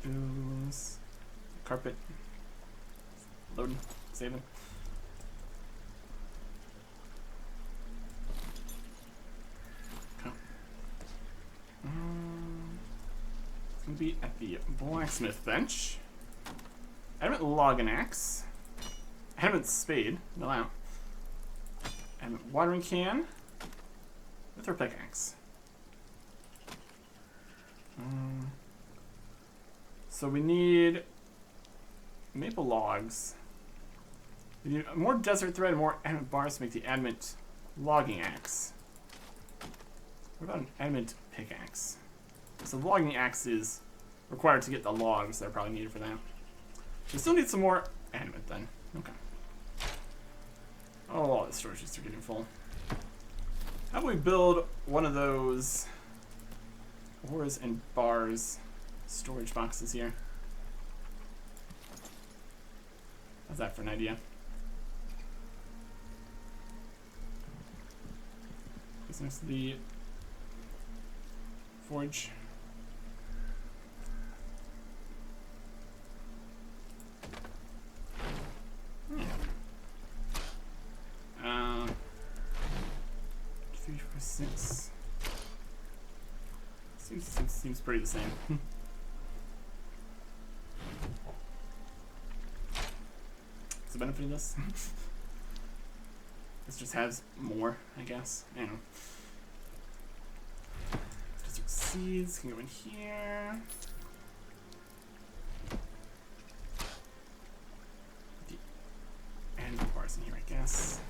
Booze. Carpet. Loading. Saving. Okay. be at the blacksmith bench. Adamant logging axe. Adamant spade. No out. Adamant watering can. With our pickaxe. So we need maple logs. We need more desert thread and more adamant bars to make the adamant logging axe. What about an adamant pickaxe? So the logging axe is required to get the logs that are probably needed for that. We still need some more adamant then. Okay. Oh, all the storages are getting full. How about we build one of those ores and bars storage boxes here? How's that for an idea? This next to the forge. Hmm. 3, 4, 6. Seems pretty the same. What's the benefit of this? This just has more, I guess. I don't know. Desert seeds can go in here. And bars in here, I guess.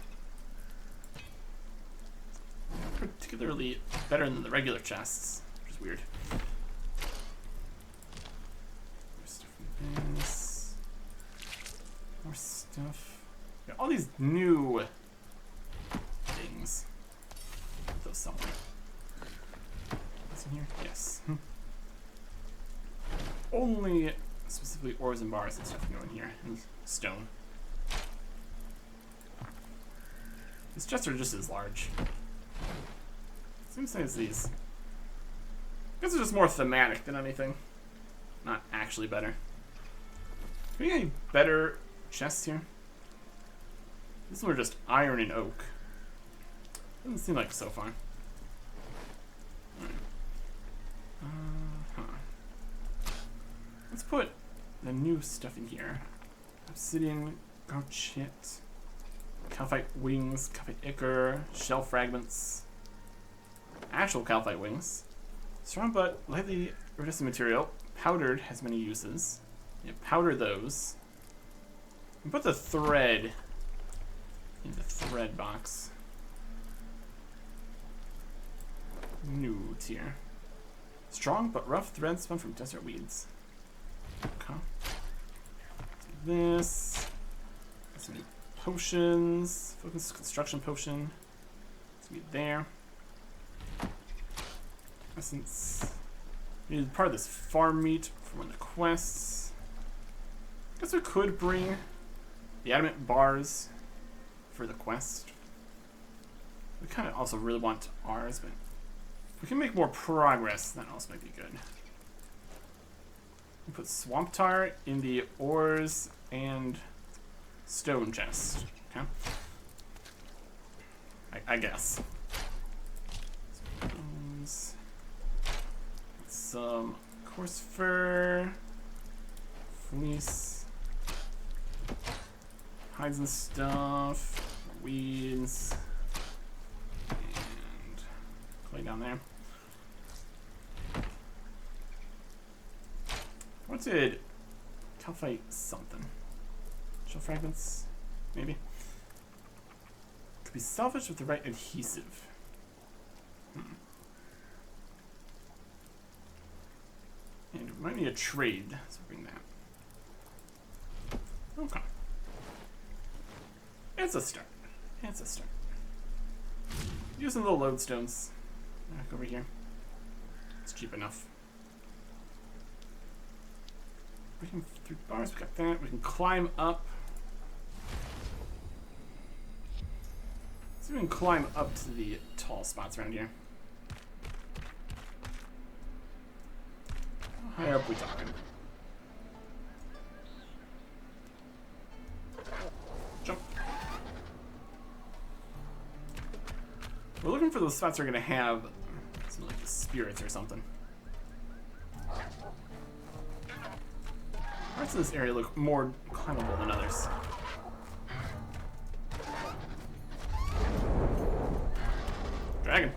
Not particularly better than the regular chests, which is weird. More stuff in this. More stuff. Got all these new things. Put those somewhere. What's in here? Yes. Only specifically ores and bars and stuff can go in here. And stone. These chests are just as large. Seems like it's these. I guess they're just more thematic than anything. Not actually better. Can we get any better chests here? These ones are just iron and oak. Doesn't seem like it so far. Alright. Let's put the new stuff in here. Obsidian, garchit, calcite wings, calcite ichor, shell fragments, actual calcite wings. Strong but lightly iridescent material. Powdered has many uses. Yeah, powder those. And put the thread in the thread box. New tier. Strong but rough thread spun from desert weeds. Okay. Do this. Got some new potions. Focus construction potion. It's gonna be there. Essence. We need part of this farm meat for one of the quests. Guess we could bring the adamant bars for the quest. We kind of also really want ours, but if we can make more progress, that also might be good. We put swamp tar in the ores and stone chest. Okay. I guess. Some coarse fur, fleece, hides and stuff, weeds, and clay down there. What did calcite something? Shell fragments, maybe? Could be salvaged with the right adhesive. And it might need a trade, so bring that. Okay. It's a start. It's a start. Using little lodestones. Back over here. It's cheap enough. Breaking through bars, we got that. We can climb up. So we can climb up to the tall spots around here. How high up we talking? Jump. We're looking for those spots that are going to have some like spirits or something. Parts of this area look more climbable than others. Dragon.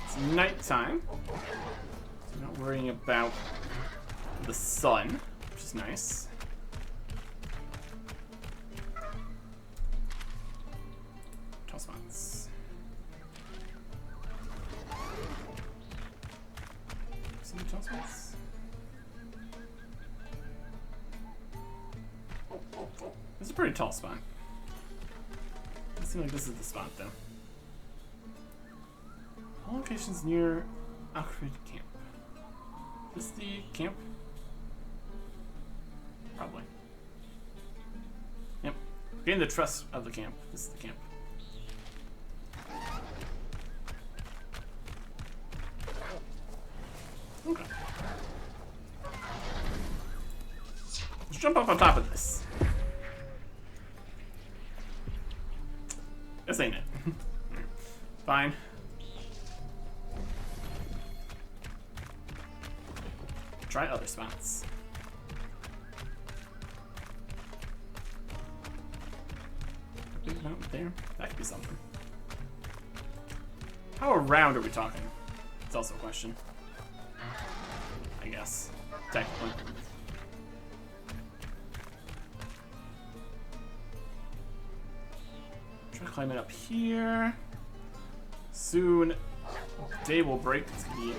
It's nighttime. So I'm not worrying about the sun, which is nice. Tall spots. See the tall spots? This is a pretty tall spot. It seems like this is the spot, though. All locations near Alcrid Camp. Is this the camp? Probably. Yep. Gain the trust of the camp. This is the camp. Okay. Let's jump up on top of this. This ain't it. Fine. Try other spots. A big mountain there. That could be something. How around are we talking? It's also a question. I guess. Technically. Try climbing up here. Soon, day will break. It's gonna be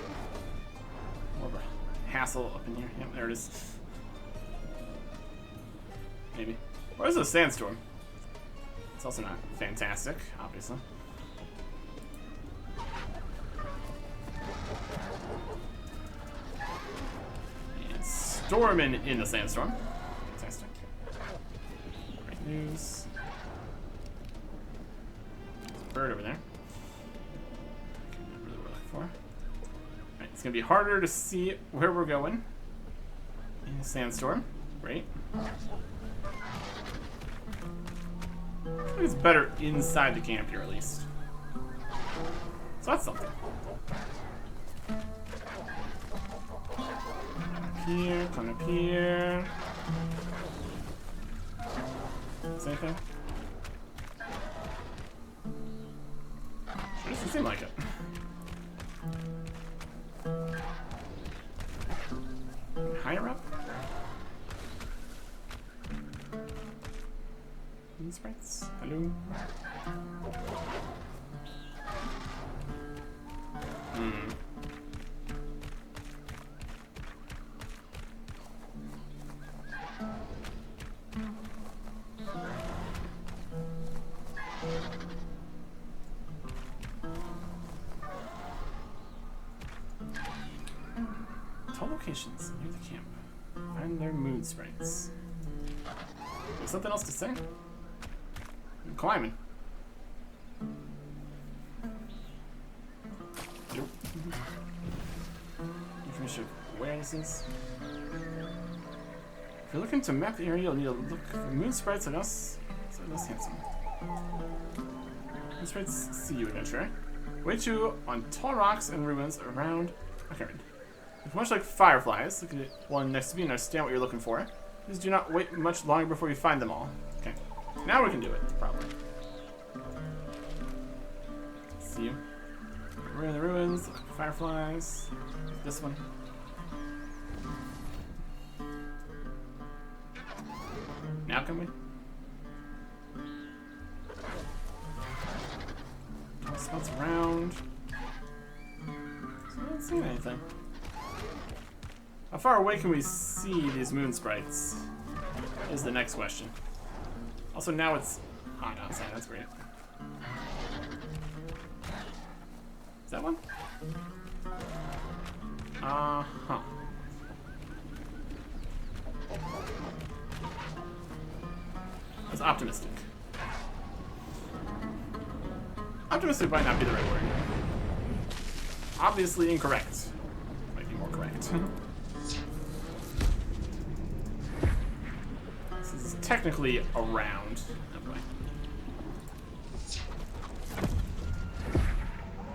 more of a hassle up in here. Yep, there it is. Maybe. Or is it a sandstorm? It's also not fantastic, obviously. And storming in the sandstorm. Fantastic. Great news. There's a bird over there. Really what we're looking for. It's gonna be harder to see where we're going in a sandstorm. Great. I think it's better inside the camp here, at least. So that's something. Up here, come up here. Is anything? Sure doesn't seem like it. Higher up? Moon sprites? Hello? Tall locations near the camp. Find their moon sprites. There's something else to say? I'm climbing. Nope. Information of where this is. If you're looking to map the area, you'll need to look for moon sprites and us. So less handsome. Moon sprites see you, adventurer. Wait you on tall rocks and ruins around Alcrid. Much like fireflies, look at one next to me and understand what you're looking for. Please do not wait much longer before you find them all. Okay. Now we can do it, probably. See you. We're in the ruins, look for fireflies. This one. Now can we? All spots around. So I don't see anything. How far away can we see these moon sprites? Is the next question. Also, now it's hot outside. That's great. Is that one? Uh-huh. That's optimistic. Optimistic might not be the right word. Obviously incorrect. Might be more correct. This is technically around. Oh boy.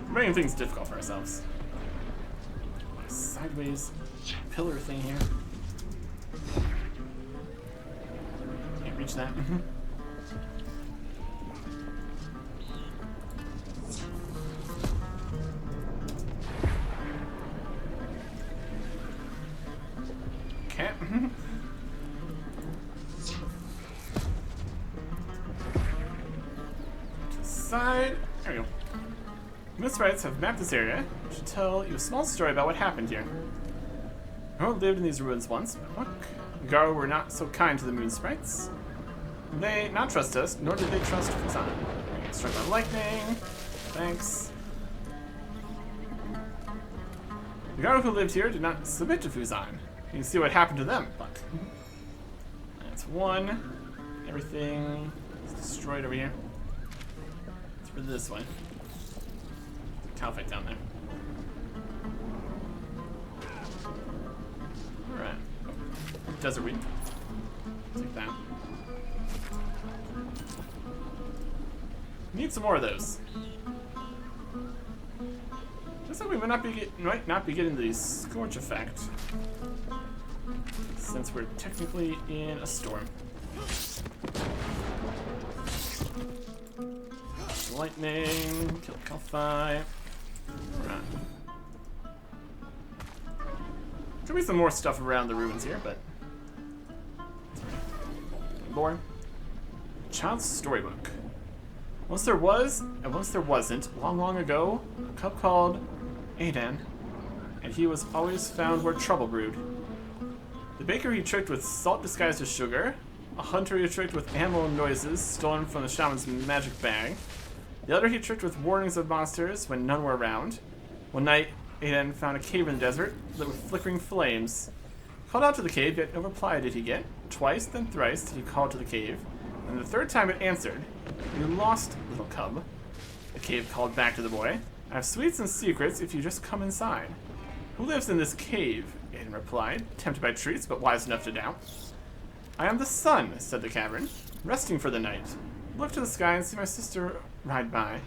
We're making things difficult for ourselves. Sideways pillar thing here. Can't reach that. Can't. To the side. There we go. Moon sprites have mapped this area, which should tell you a small story about what happened here. Who lived in these ruins once, but look, the Garo were not so kind to the moon sprites. They did not trust us, nor did they trust Fuzan. Struck by lightning. Thanks. The Garo who lived here did not submit to Fuzan. You can see what happened to them, but that's one. Everything is destroyed over here. Let's put this way. Calphite down there. Alright. Desert weed. Take that. Need some more of those. Looks like we might not be getting the Scorch effect, since we're technically in a storm. Lightning, kill Calphite. Right. Could be some more stuff around the ruins here, but boring. Child's storybook. Once there was, and once there wasn't, long ago, a cub called Adan, and he was always found where trouble brewed. The baker he tricked with salt disguised as sugar, a hunter he tricked with animal noises stolen from the shaman's magic bag, the other he tricked with warnings of monsters when none were around. One night, Adan found a cave in the desert lit with flickering flames. Called out to the cave, yet no reply did he get. Twice, then thrice did he call to the cave, and the third time it answered. You lost, little cub. The cave called back to the boy. I have sweets and secrets if you just come inside. Who lives in this cave? Adan replied, tempted by treats but wise enough to doubt. I am the sun, said the cavern, resting for the night. Look to the sky and see my sister ride by.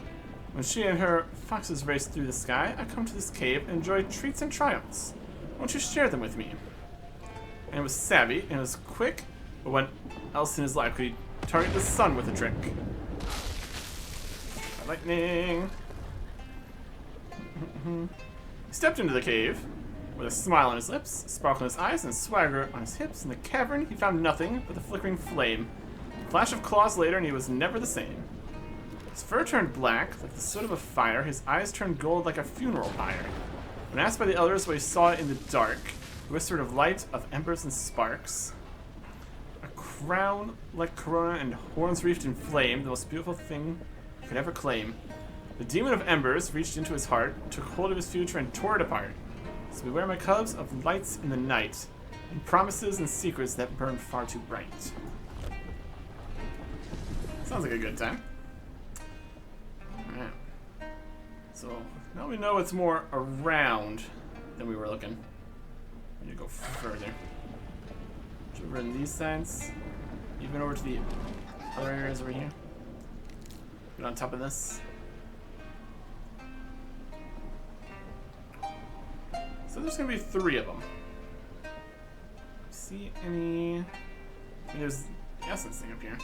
When she and her foxes race through the sky, I come to this cave and enjoy treats and triumphs. Won't you share them with me? And it was savvy, and it was quick, but what else in his life could he target the sun with a trick? Lightning. He stepped into the cave with a smile on his lips, a sparkle in his eyes, and a swagger on his hips. In the cavern, he found nothing but the flickering flame. A flash of claws later, and he was never the same. His fur turned black, like the soot of a fire. His eyes turned gold like a funeral pyre. When asked by the elders what he saw in the dark, he whispered of light, of embers and sparks. A crown like corona and horns wreathed in flame, the most beautiful thing he could ever claim. The demon of embers reached into his heart, took hold of his future and tore it apart. So beware, my cubs, of lights in the night, and promises and secrets that burn far too bright. Sounds like a good time. Alright. So, now we know it's more around than we were looking. We need to go further. Over in these sides. Even over to the other areas over here. Get on top of this. So there's gonna be 3 of them. See any? I mean, there's the essence thing up here.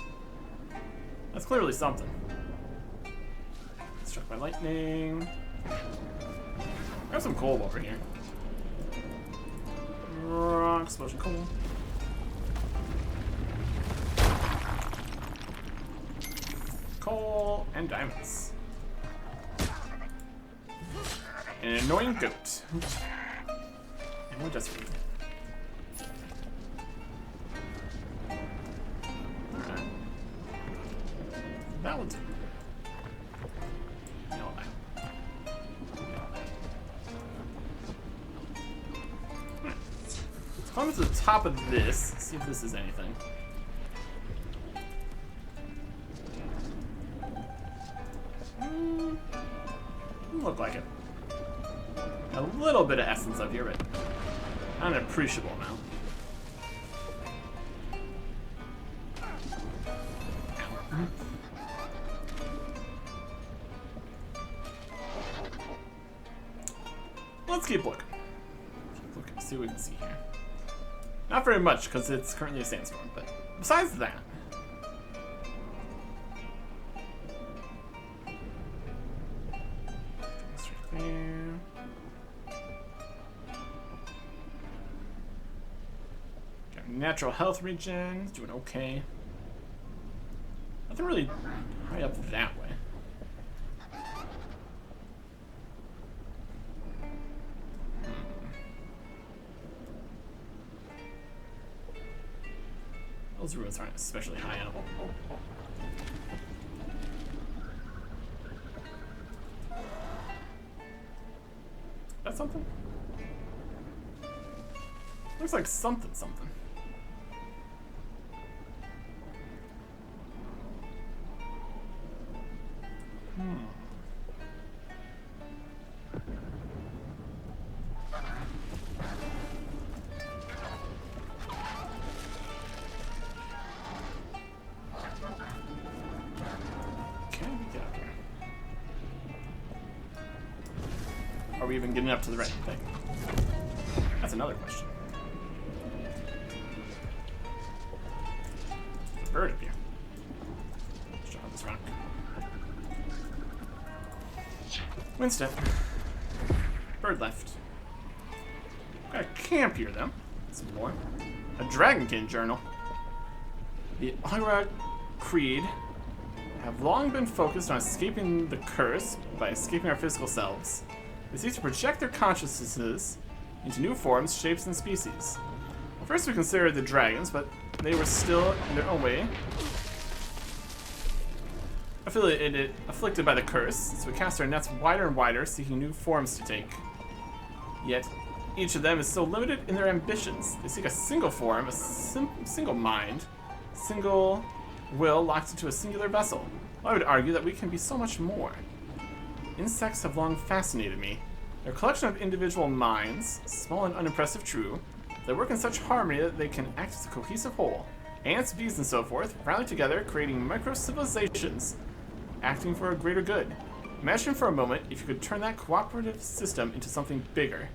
That's clearly something. Struck by lightning. I have some coal over here. Rock explosion coal. Coal and diamonds. And an annoying goat. And more desert. Alright. That will do. Nail that. Alright. Let's climb to the top of this, see if this is anything. Doesn't look like it. A little bit of essence up here, but not an appreciable amount. Let's keep looking. See what we can see here. Not very much, because it's currently a sandstorm, but besides that. That's right there. Got natural health regen, doing okay. Nothing really high up that way. Those ruins aren't especially high up. That's something? Looks like something. Are we even getting up to the right thing? That's another question. There's a bird up here. Let's jump on this rock. Winston. Bird left. Got a camp here, though. Some more. A Dragonkin journal. The Aura Creed have long been focused on escaping the curse by escaping our physical selves. They seek to project their consciousnesses into new forms, shapes, and species. First we considered the dragons, but they were still, in their own way, afflicted by the curse, so we cast our nets wider and wider, seeking new forms to take. Yet, each of them is so limited in their ambitions. They seek a single form, a single mind, single will locked into a singular vessel. Well, I would argue that we can be so much more. Insects have long fascinated me. They're a collection of individual minds, small and unimpressive, true. They work in such harmony that they can act as a cohesive whole. Ants, bees, and so forth rally together, creating micro-civilizations, acting for a greater good. Imagine for a moment if you could turn that cooperative system into something bigger.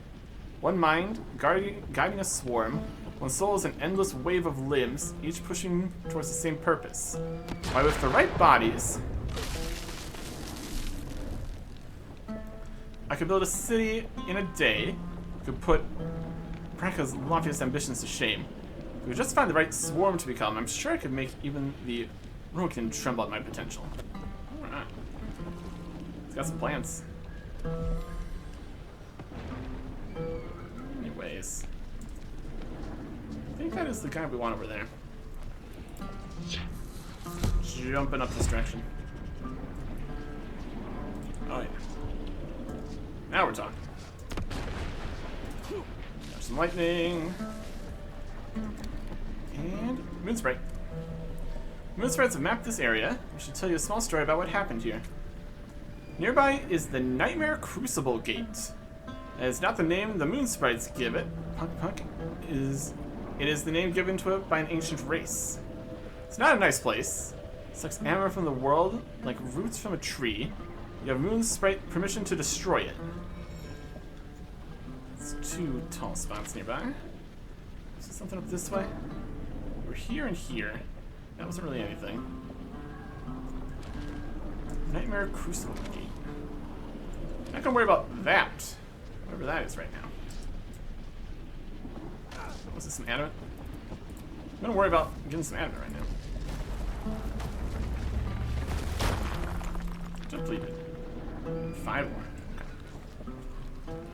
One mind, guiding a swarm, one soul is an endless wave of limbs, each pushing towards the same purpose. Why, with the right bodies, I could build a city in a day. I could put Branka's loftiest ambitions to shame. If we could just find the right swarm to become, I'm sure I could make even the Rokin tremble at my potential. Alright. He's got some plans. Anyways. I think that is the guy we want over there. Jumping up this direction. Oh yeah. Now we're talking. There's some lightning. And Moonspray. Moonsprites have mapped this area. I should tell you a small story about what happened here. Nearby is the Nightmare Crucible Gate. It's not the name the Moonsprites give it. It is the name given to it by an ancient race. It's not a nice place. It sucks ammo from the world like roots from a tree. You have Moonsprite permission to destroy it. It's 2 tall spots nearby. Is there something up this way? We're here and here. That wasn't really anything. Nightmare Crucible Gate. Not gonna worry about that. Whatever that is right now. Was this some adamant? I'm gonna worry about getting some adamant right now. Depleted. 5 more. Okay.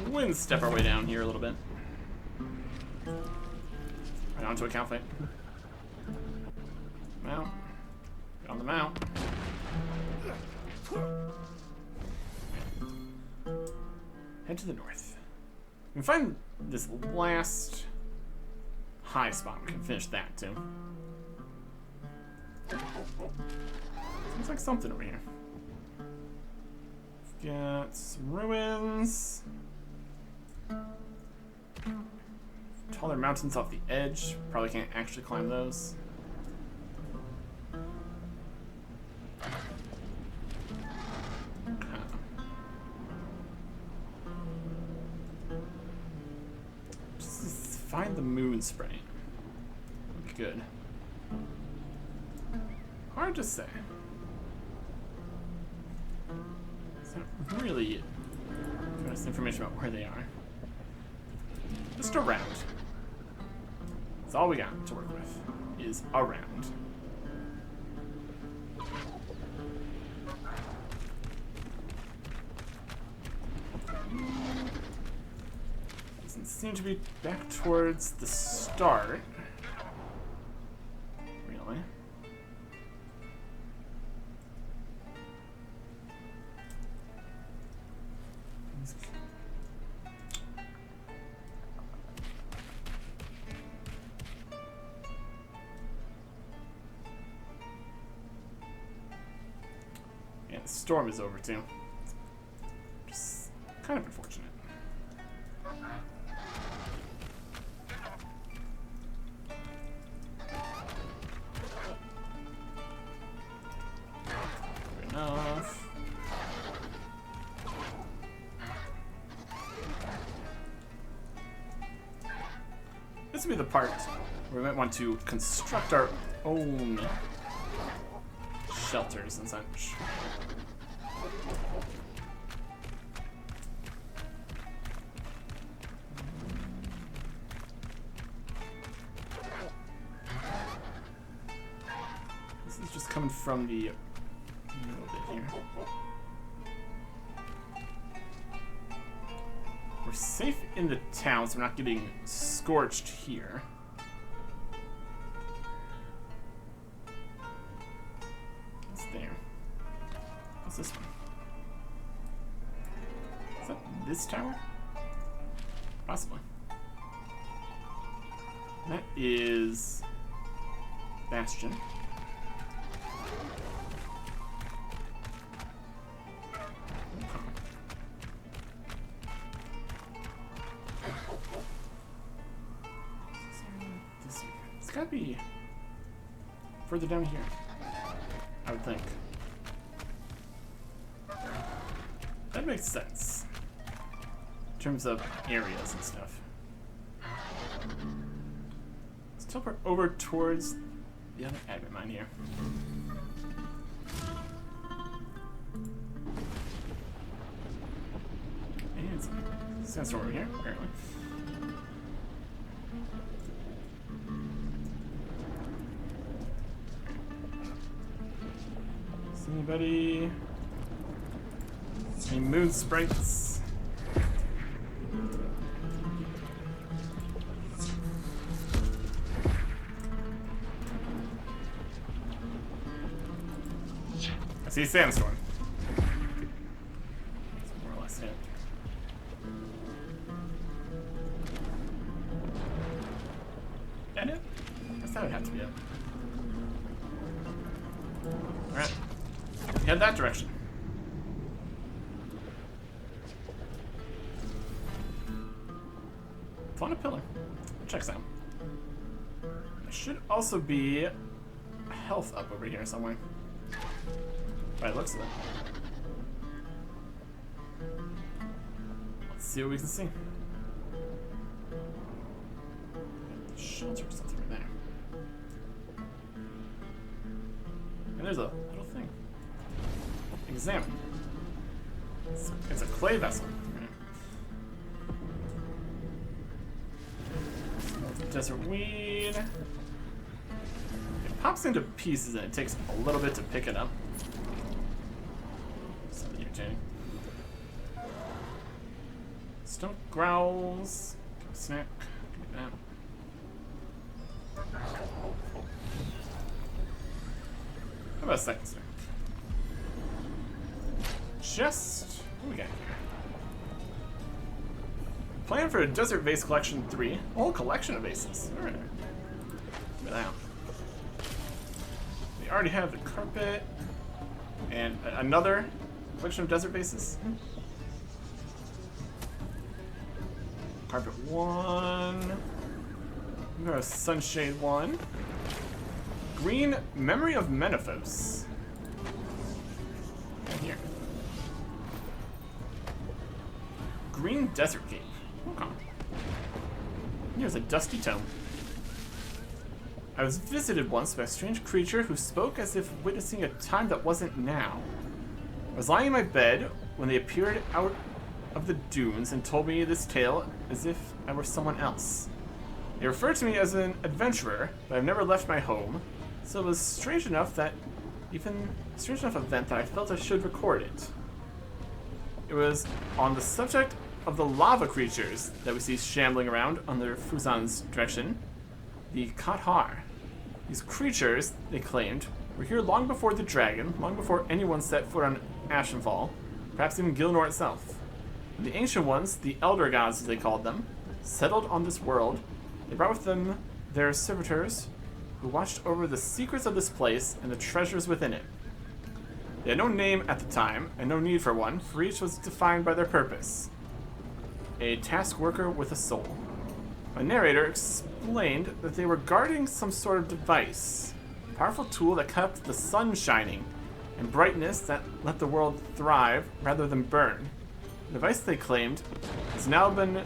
We'll step our way down here a little bit. Right onto a cow fight. Mount. Get on the mount. Head to the north. We can find this last high spot. We can finish that too. Seems like something over here. We've got some ruins. Taller mountains off the edge. Probably can't actually climb those. have the moon sprite? Good. Hard to say. It's not really giving us information about where they are. Just around. That's all we got to work with, is around. Doesn't seem to be back towards the start. Really? Yeah, the storm is over too. Just kind of unfortunate. Enough. This would be the part where we might want to construct our own shelters and such. This is just coming from the middle bit here. We're safe in the town, so we're not getting scorched here. What's there? What's this one? Is that this tower? Possibly. That is Bastion. It's gotta be further down here, I would think. That makes sense in terms of areas and stuff. Let's teleport over towards the other admin mine here. And some sandstorm over here, apparently. Anybody? Any moon sprites? I see sandstorm. It's more or less it. That it? I guess that would have to be it. Alright. Head that direction. Found a pillar. Checks out. There should also be health up over here somewhere. By the looks of it. Let's see what we can see. Shelter or something right there. And there's a little thing. Examine. It's a clay vessel. Desert weed. It pops into pieces and it takes a little bit to pick it up. Something irritating. Stomach growls. Give a snack. Give me that. How about a second snack? Just what do we got here? Plan for a Desert Vase Collection 3. A whole collection of vases. Alright. Look at that. We already have the carpet. And another collection of desert vases. Carpet 1. We got a sunshade 1. Green Memory of Menaphos. And here. Green Desert Cape. Okay. Here's a dusty tome. I was visited once by a strange creature who spoke as if witnessing a time that wasn't now. I was lying in my bed when they appeared out of the dunes and told me this tale as if I were someone else. They referred to me as an adventurer, but I've never left my home, so it was strange enough event that I felt I should record it. It was on the subject of the lava creatures that we see shambling around under Fuzan's direction, the Kathar. These creatures, they claimed, were here long before the dragon, long before anyone set foot on Ashenfall, perhaps even Gilnor itself. And the ancient ones, the elder gods as they called them, settled on this world. They brought with them their servitors, who watched over the secrets of this place and the treasures within it. They had no name at the time, and no need for one, for each was defined by their purpose. A task worker with a soul. My narrator explained that they were guarding some sort of device, a powerful tool that kept the sun shining, and brightness that let the world thrive rather than burn. The device, they claimed, has now been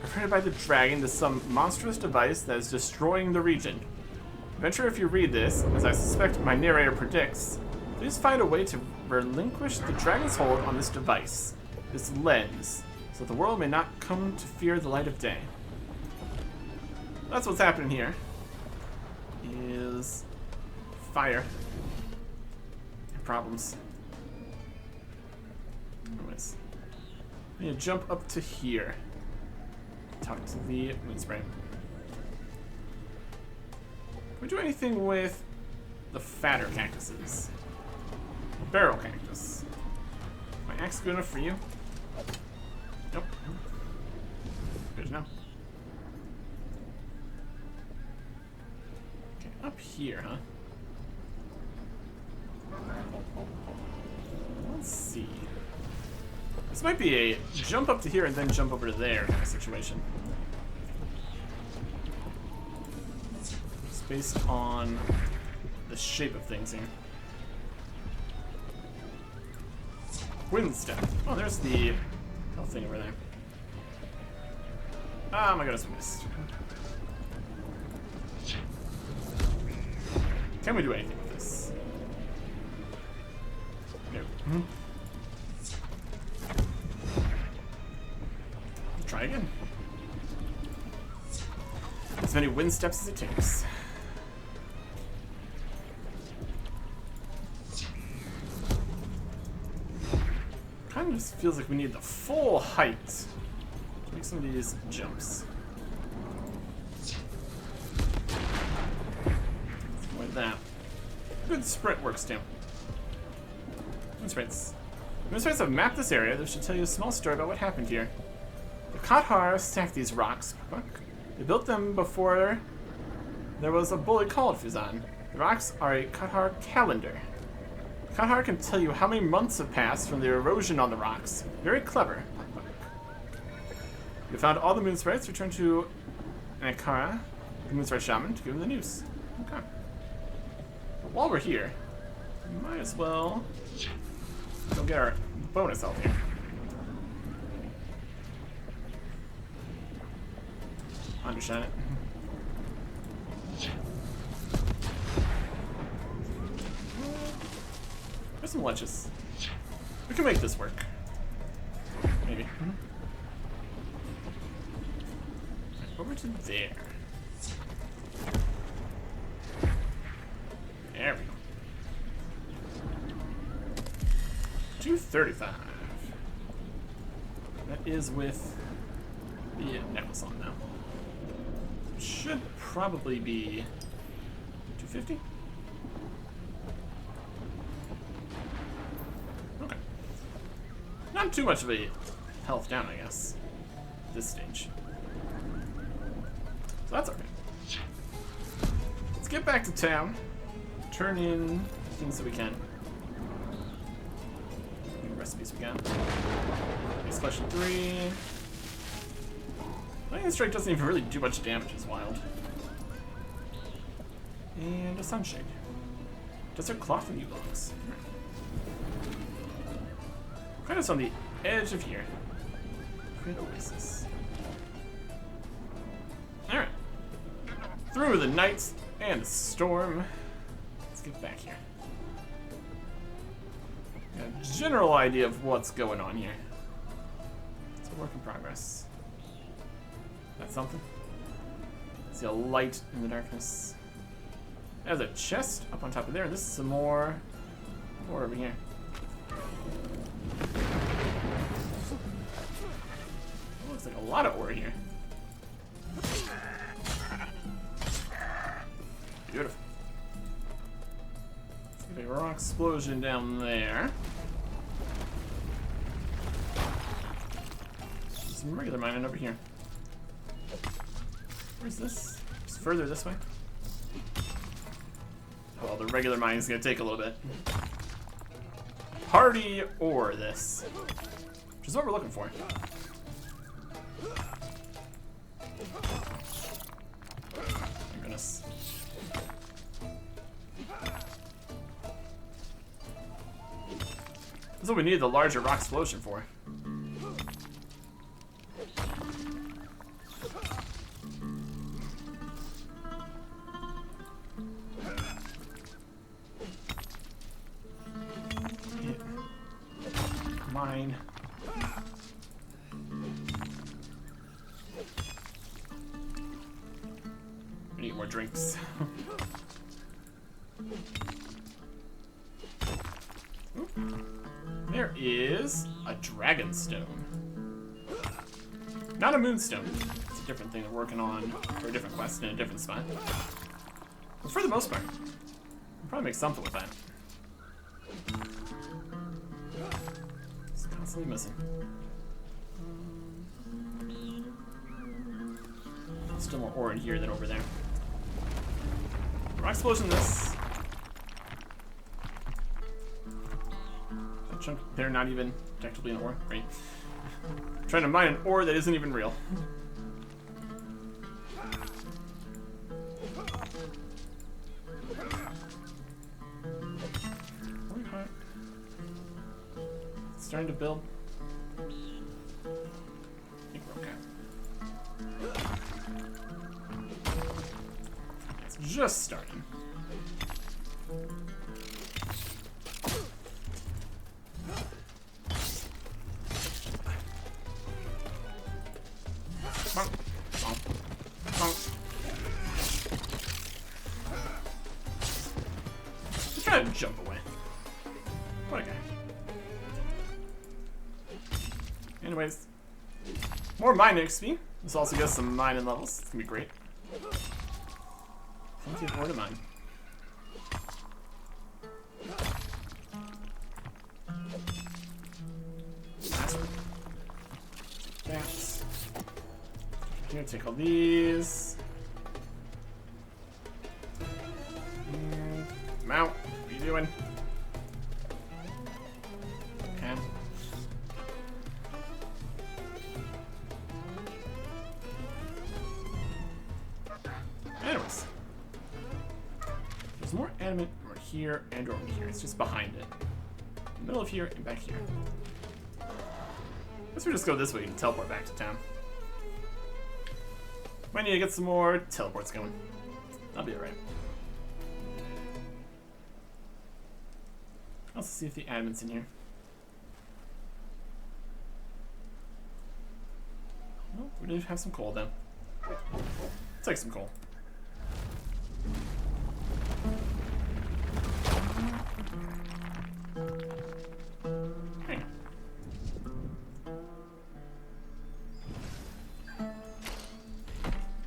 perverted by the dragon to some monstrous device that is destroying the region. Adventurer, if you read this, as I suspect my narrator predicts, please find a way to relinquish the dragon's hold on this device, this lens, so the world may not come to fear the light of day. That's what's happening here. Is fire. Problems. Anyways, I'm gonna jump up to here. Talk to the Moonspray. Can we do anything with the fatter cactuses? Barrel cactus. My axe good enough for you? Nope. Good to know. Okay, up here, huh? Let's see. This might be a jump up to here and then jump over to there kind of situation. It's based on the shape of things here. Wind step. Oh, there's the health thing over there. Ah, my goodness, missed. Can we do anything with this? No. Try again. As many wind steps as it takes. Kind of just feels like we need the full height to make some of these jumps. Like that. Good sprint works too. Moonsprints. Moonsprints have mapped this area that should tell you a small story about what happened here. The Kathar stacked these rocks. They built them before there was a bully called Fuzan. The rocks are a Kathar calendar. The Kathar can tell you how many months have passed from the erosion on the rocks. Very clever. You found all the Moonsprites. Return to Anakara, the Moonsprite Shaman, to give him the news. Okay. But while we're here, we might as well go get our bonus health here. Undershine it. There's some lunches. We can make this work. Maybe. Over to there. There we go. 235. That is with the necklace on now. Should probably be 250. Okay. Not too much of a health down, I guess, at this stage. So that's okay. Let's get back to town. Turn in things that we can. Any recipes we got. Explosion 3. Lightning Strike doesn't even really do much damage, it's wild. And a Sunshade. Desert Cloth and U-Logs. Kind of on the edge of here. Great Oasis. through the night and the storm. Let's get back here. Got a general idea of what's going on here. It's a work in progress. That's something. See a light in the darkness. There's a chest up on top of there. This is some more over here. Oh, looks like a lot of ore here. Beautiful. Let's get a rock explosion down there. Some regular mining over here. Where's this? It's further this way. Well, the regular mining is going to take a little bit. Party ore this. Which is what we're looking for. My goodness. This is what we need the larger rock explosion for. Mine. I need more drinks. There is a Dragonstone. Not a Moonstone. It's a different thing we're working on for a different quest in a different spot. But for the most part, we'll probably make something with that. It's constantly missing. Still more ore in here than over there. Rock explosion this. That chunk there not even technically an ore. Great. Trying to mine an ore that isn't even real. It's starting to build. I think we're okay. It's just starting. Bonk, bonk, bonk. Just trying to jump away. What a guy. Anyways, more mining XP. This also gets some mining levels. It's gonna be great. Plenty of ore to mine. Last one. That. Here, take all these. And mount. What are you doing? Okay. Anyways. There's more adamant over here and over here. It's just behind it. In the middle of here and back here. Guess we just go this way and teleport back to town. Might need to get some more teleports going. That'll be alright. Let's see if the admin's in here. Oh, we do have some coal then. Let's take some coal. Hang on.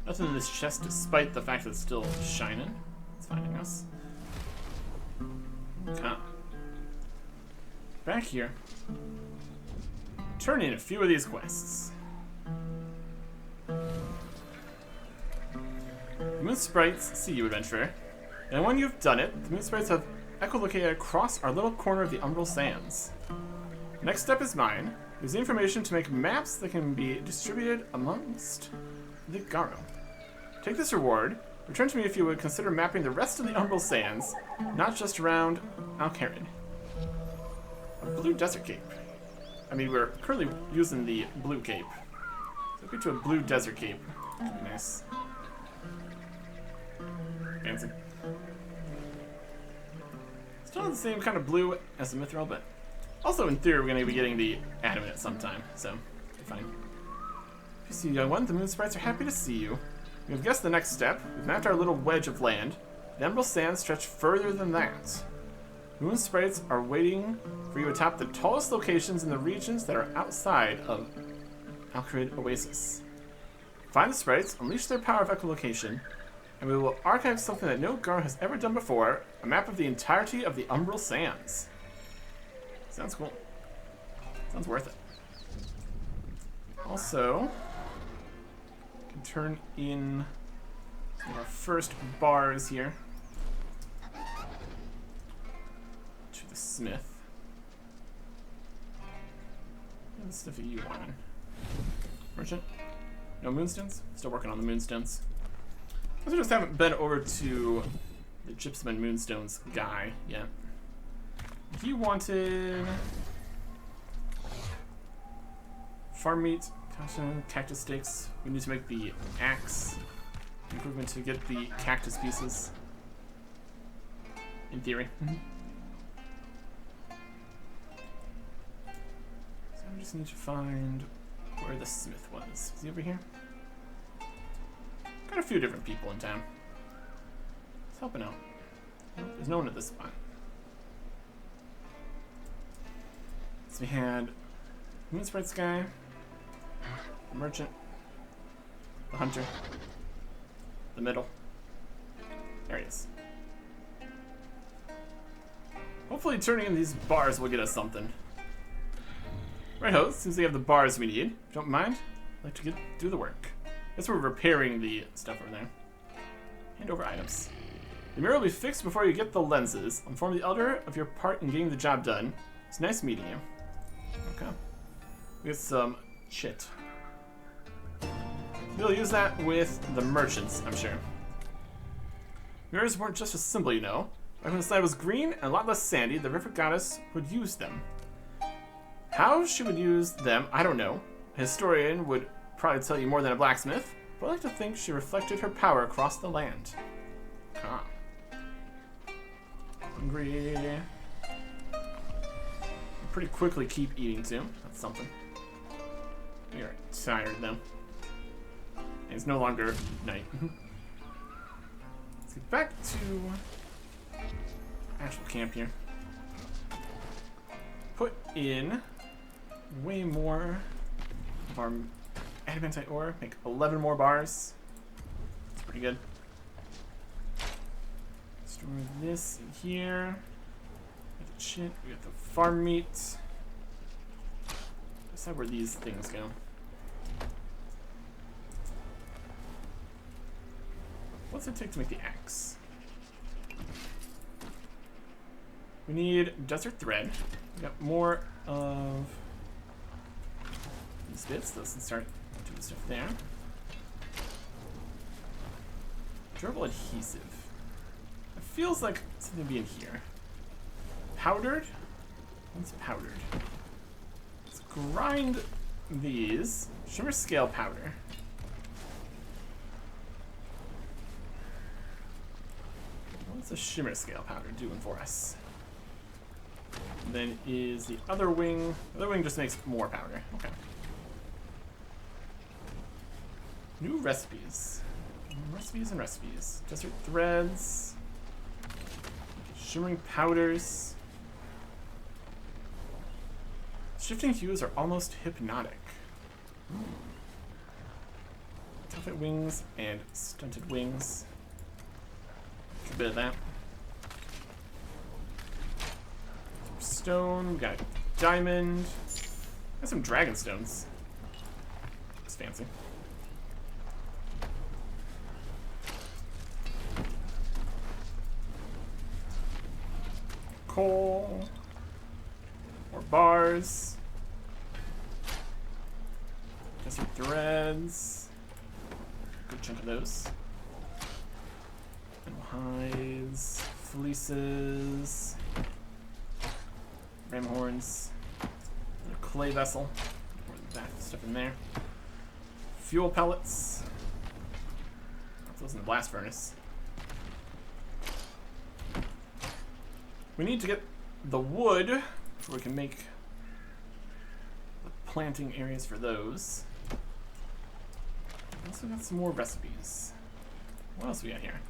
Nothing in this chest despite the fact that it's still shining. It's finding us. Okay. Back here. Turn in a few of these quests. The Moon Sprites see you, adventurer. And when you've done it, the Moon Sprites have echolocated across our little corner of the Umbral Sands. Next step is mine. There's the information to make maps that can be distributed amongst the Garo. Take this reward. Return to me if you would consider mapping the rest of the Umbral Sands, not just around Alcarid. A blue desert cape. I mean, we're currently using the blue cape. So get to a blue desert cape. That'd be nice. Fancy. Still the same kind of blue as the Mithril, but also in theory we're going to be getting the Adamant at some time, so fine. If you see, young one, the moon sprites are happy to see you. We've guessed the next step. We've mapped our little wedge of land. The Umbral sands stretch further than that. Moon sprites are waiting for you atop the tallest locations in the regions that are outside of Alcarid Oasis. Find the sprites, unleash their power of echolocation, and we will archive something that no Gar has ever done before, a map of the entirety of the Umbral Sands. Sounds cool. Sounds worth it. Also, we can turn in some of our first bars here to the smith. What stuff are you wanting? Merchant? No moonstones? Still working on the moonstones. I just haven't been over to the Gypsum and Moonstones guy yet. He wanted farm meat, cactus sticks. We need to make the axe improvement to get the cactus pieces. In theory. So I just need to find where the smith was. Is he over here? Got a few different people in town. He's helping out. Nope, there's no one at this spot. So we had the Moon Sprites guy, the merchant, the hunter, the middle. There he is. Hopefully turning in these bars will get us something. Right ho, since we have the bars we need, don't mind, I'd like to do the work. Guess we're repairing the stuff over there. Hand over items. The mirror will be fixed before you get the lenses. Inform the elder of your part in getting the job done. It's nice meeting you. Okay. We get some shit. We'll use that with the merchants, I'm sure. Mirrors weren't just a symbol, you know. Back when the side was green and a lot less sandy, the river goddess would use them. How she would use them, I don't know. A historian would probably tell you more than a blacksmith, but I like to think she reflected her power across the land. Ah. Hungry. Pretty quickly keep eating too. That's something. We are tired though. And it's no longer night. Let's get back to actual camp here. Put in way more of our adamantite ore. Make 11 more bars. That's pretty good. Store this in here. Get the shit. We got the farm meat. Decide where these things go. What's it take to make the axe? We need desert thread. We got more of these bits. Those can start doing stuff there. Durable adhesive. It feels like something to be in here. Powdered? What's powdered? Let's grind these. Shimmer scale powder. What's the shimmer scale powder doing for us? And then is the other wing. The other wing just makes more powder. Okay. New recipes. Recipes and recipes. Desert threads. Shimmering powders. Shifting hues are almost hypnotic. Tuffet wings and stunted wings. A bit of that. Stone, we got diamond. Got some dragon stones. Looks fancy. Coal. More bars. Desert threads. Good chunk of those. Animal hides. Fleeces. Ram horns. Another clay vessel. More than that stuff in there. Fuel pellets. Put those in the blast furnace. We need to get the wood before we can make the planting areas for those. Also got some more recipes. What else we got here?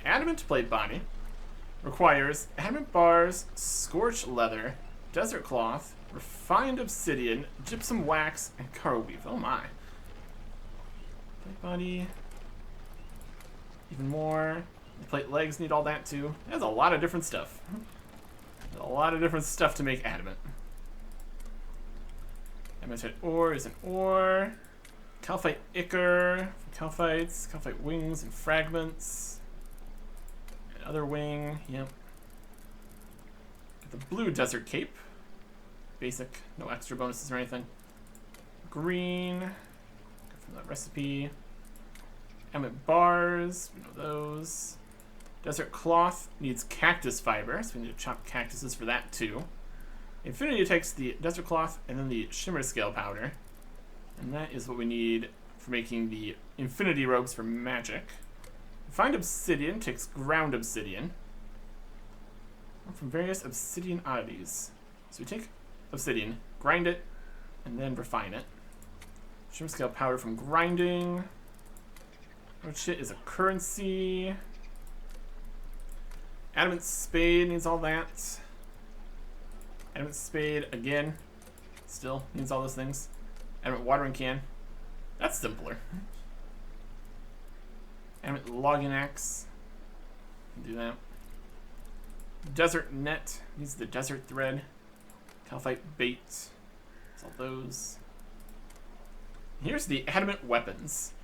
Adamant plate body requires adamant bars, scorched leather, desert cloth, refined obsidian, gypsum wax, and carrow weave. Oh my. Plate body. Even more. The plate legs need all that too. There's a lot of different stuff. There's a lot of different stuff to make adamant. Adamantite ore is an ore. Calcite ichor from calcites, calcite wings and fragments. Another wing, yep. Get the blue desert cape. Basic, no extra bonuses or anything. Green, go from that recipe. Adamant bars, we know those. Desert cloth needs cactus fiber, so we need to chop cactuses for that too. Infinity takes the desert cloth and then the shimmer scale powder. And that is what we need for making the infinity robes for magic. Refined obsidian takes ground obsidian. From various obsidian oddities. So we take obsidian, grind it, and then refine it. Shimmer scale powder from grinding. What shit is a currency? Adamant spade needs all that. Adamant spade again. Still needs all those things. Adamant watering can. That's simpler. Adamant logging axe. Do that. Desert net needs the desert thread. Calcite bait. That's all those. Here's the adamant weapons.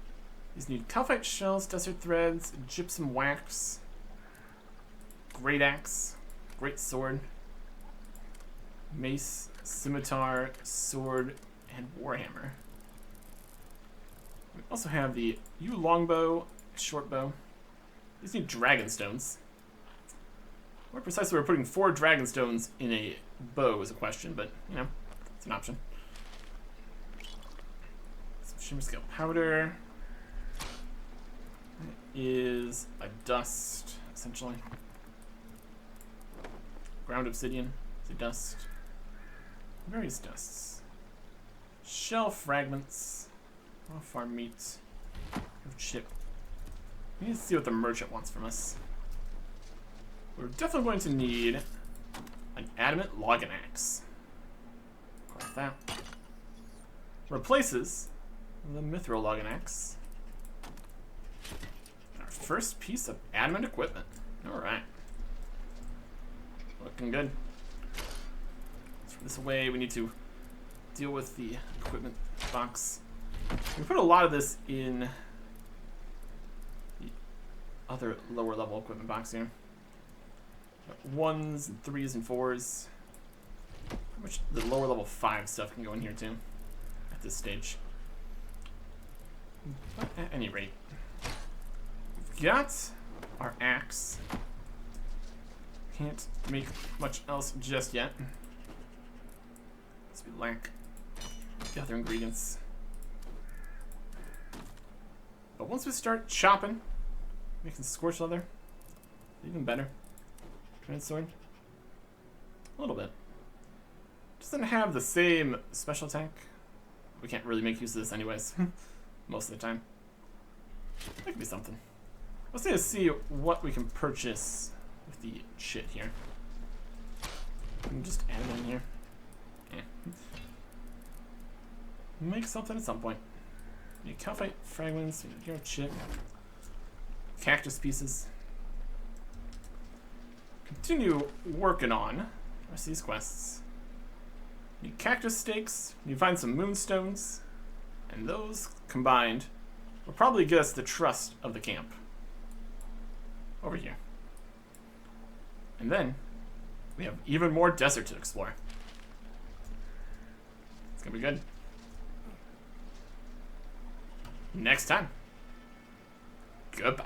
These need calcite shells, desert threads, gypsum wax, great axe, great sword, mace, scimitar, sword, and warhammer. We also have the yew longbow, short bow. These need dragon stones. More precisely, we're putting 4 dragon stones in a bow is a question, but you know, it's an option. Some shimmer scale powder. That is a dust, essentially. Ground obsidian is a dust. Various dusts. Shell fragments. Raw farm meat. Chip. We need to see what the merchant wants from us. We're definitely going to need an adamant logging axe. Craft that. Replaces the mithril logging axe. Our first piece of adamant equipment. Alright. Looking good. Let's throw this away. We need to deal with the equipment box. We put a lot of this in the other lower level equipment box here. Got 1s and 3s and 4s. How much the lower level 5 stuff can go in here too at this stage. But at any rate, we've got our axe. Can't make much else just yet. Because we lack the other ingredients. But once we start chopping, making scorched leather, even better. Trident sword, a little bit. Doesn't have the same special attack. We can't really make use of this anyways, most of the time. That could be something. Let's need to see what we can purchase with the shit here. We can just add it in here. Yeah. Make something at some point. We need calcite fragments, we need your shit. Cactus pieces. Continue working on the rest of these quests. Need cactus stakes, you find some moonstones, and those combined will probably get us the trust of the camp. Over here. And then we have even more desert to explore. It's gonna be good. Next time. Goodbye.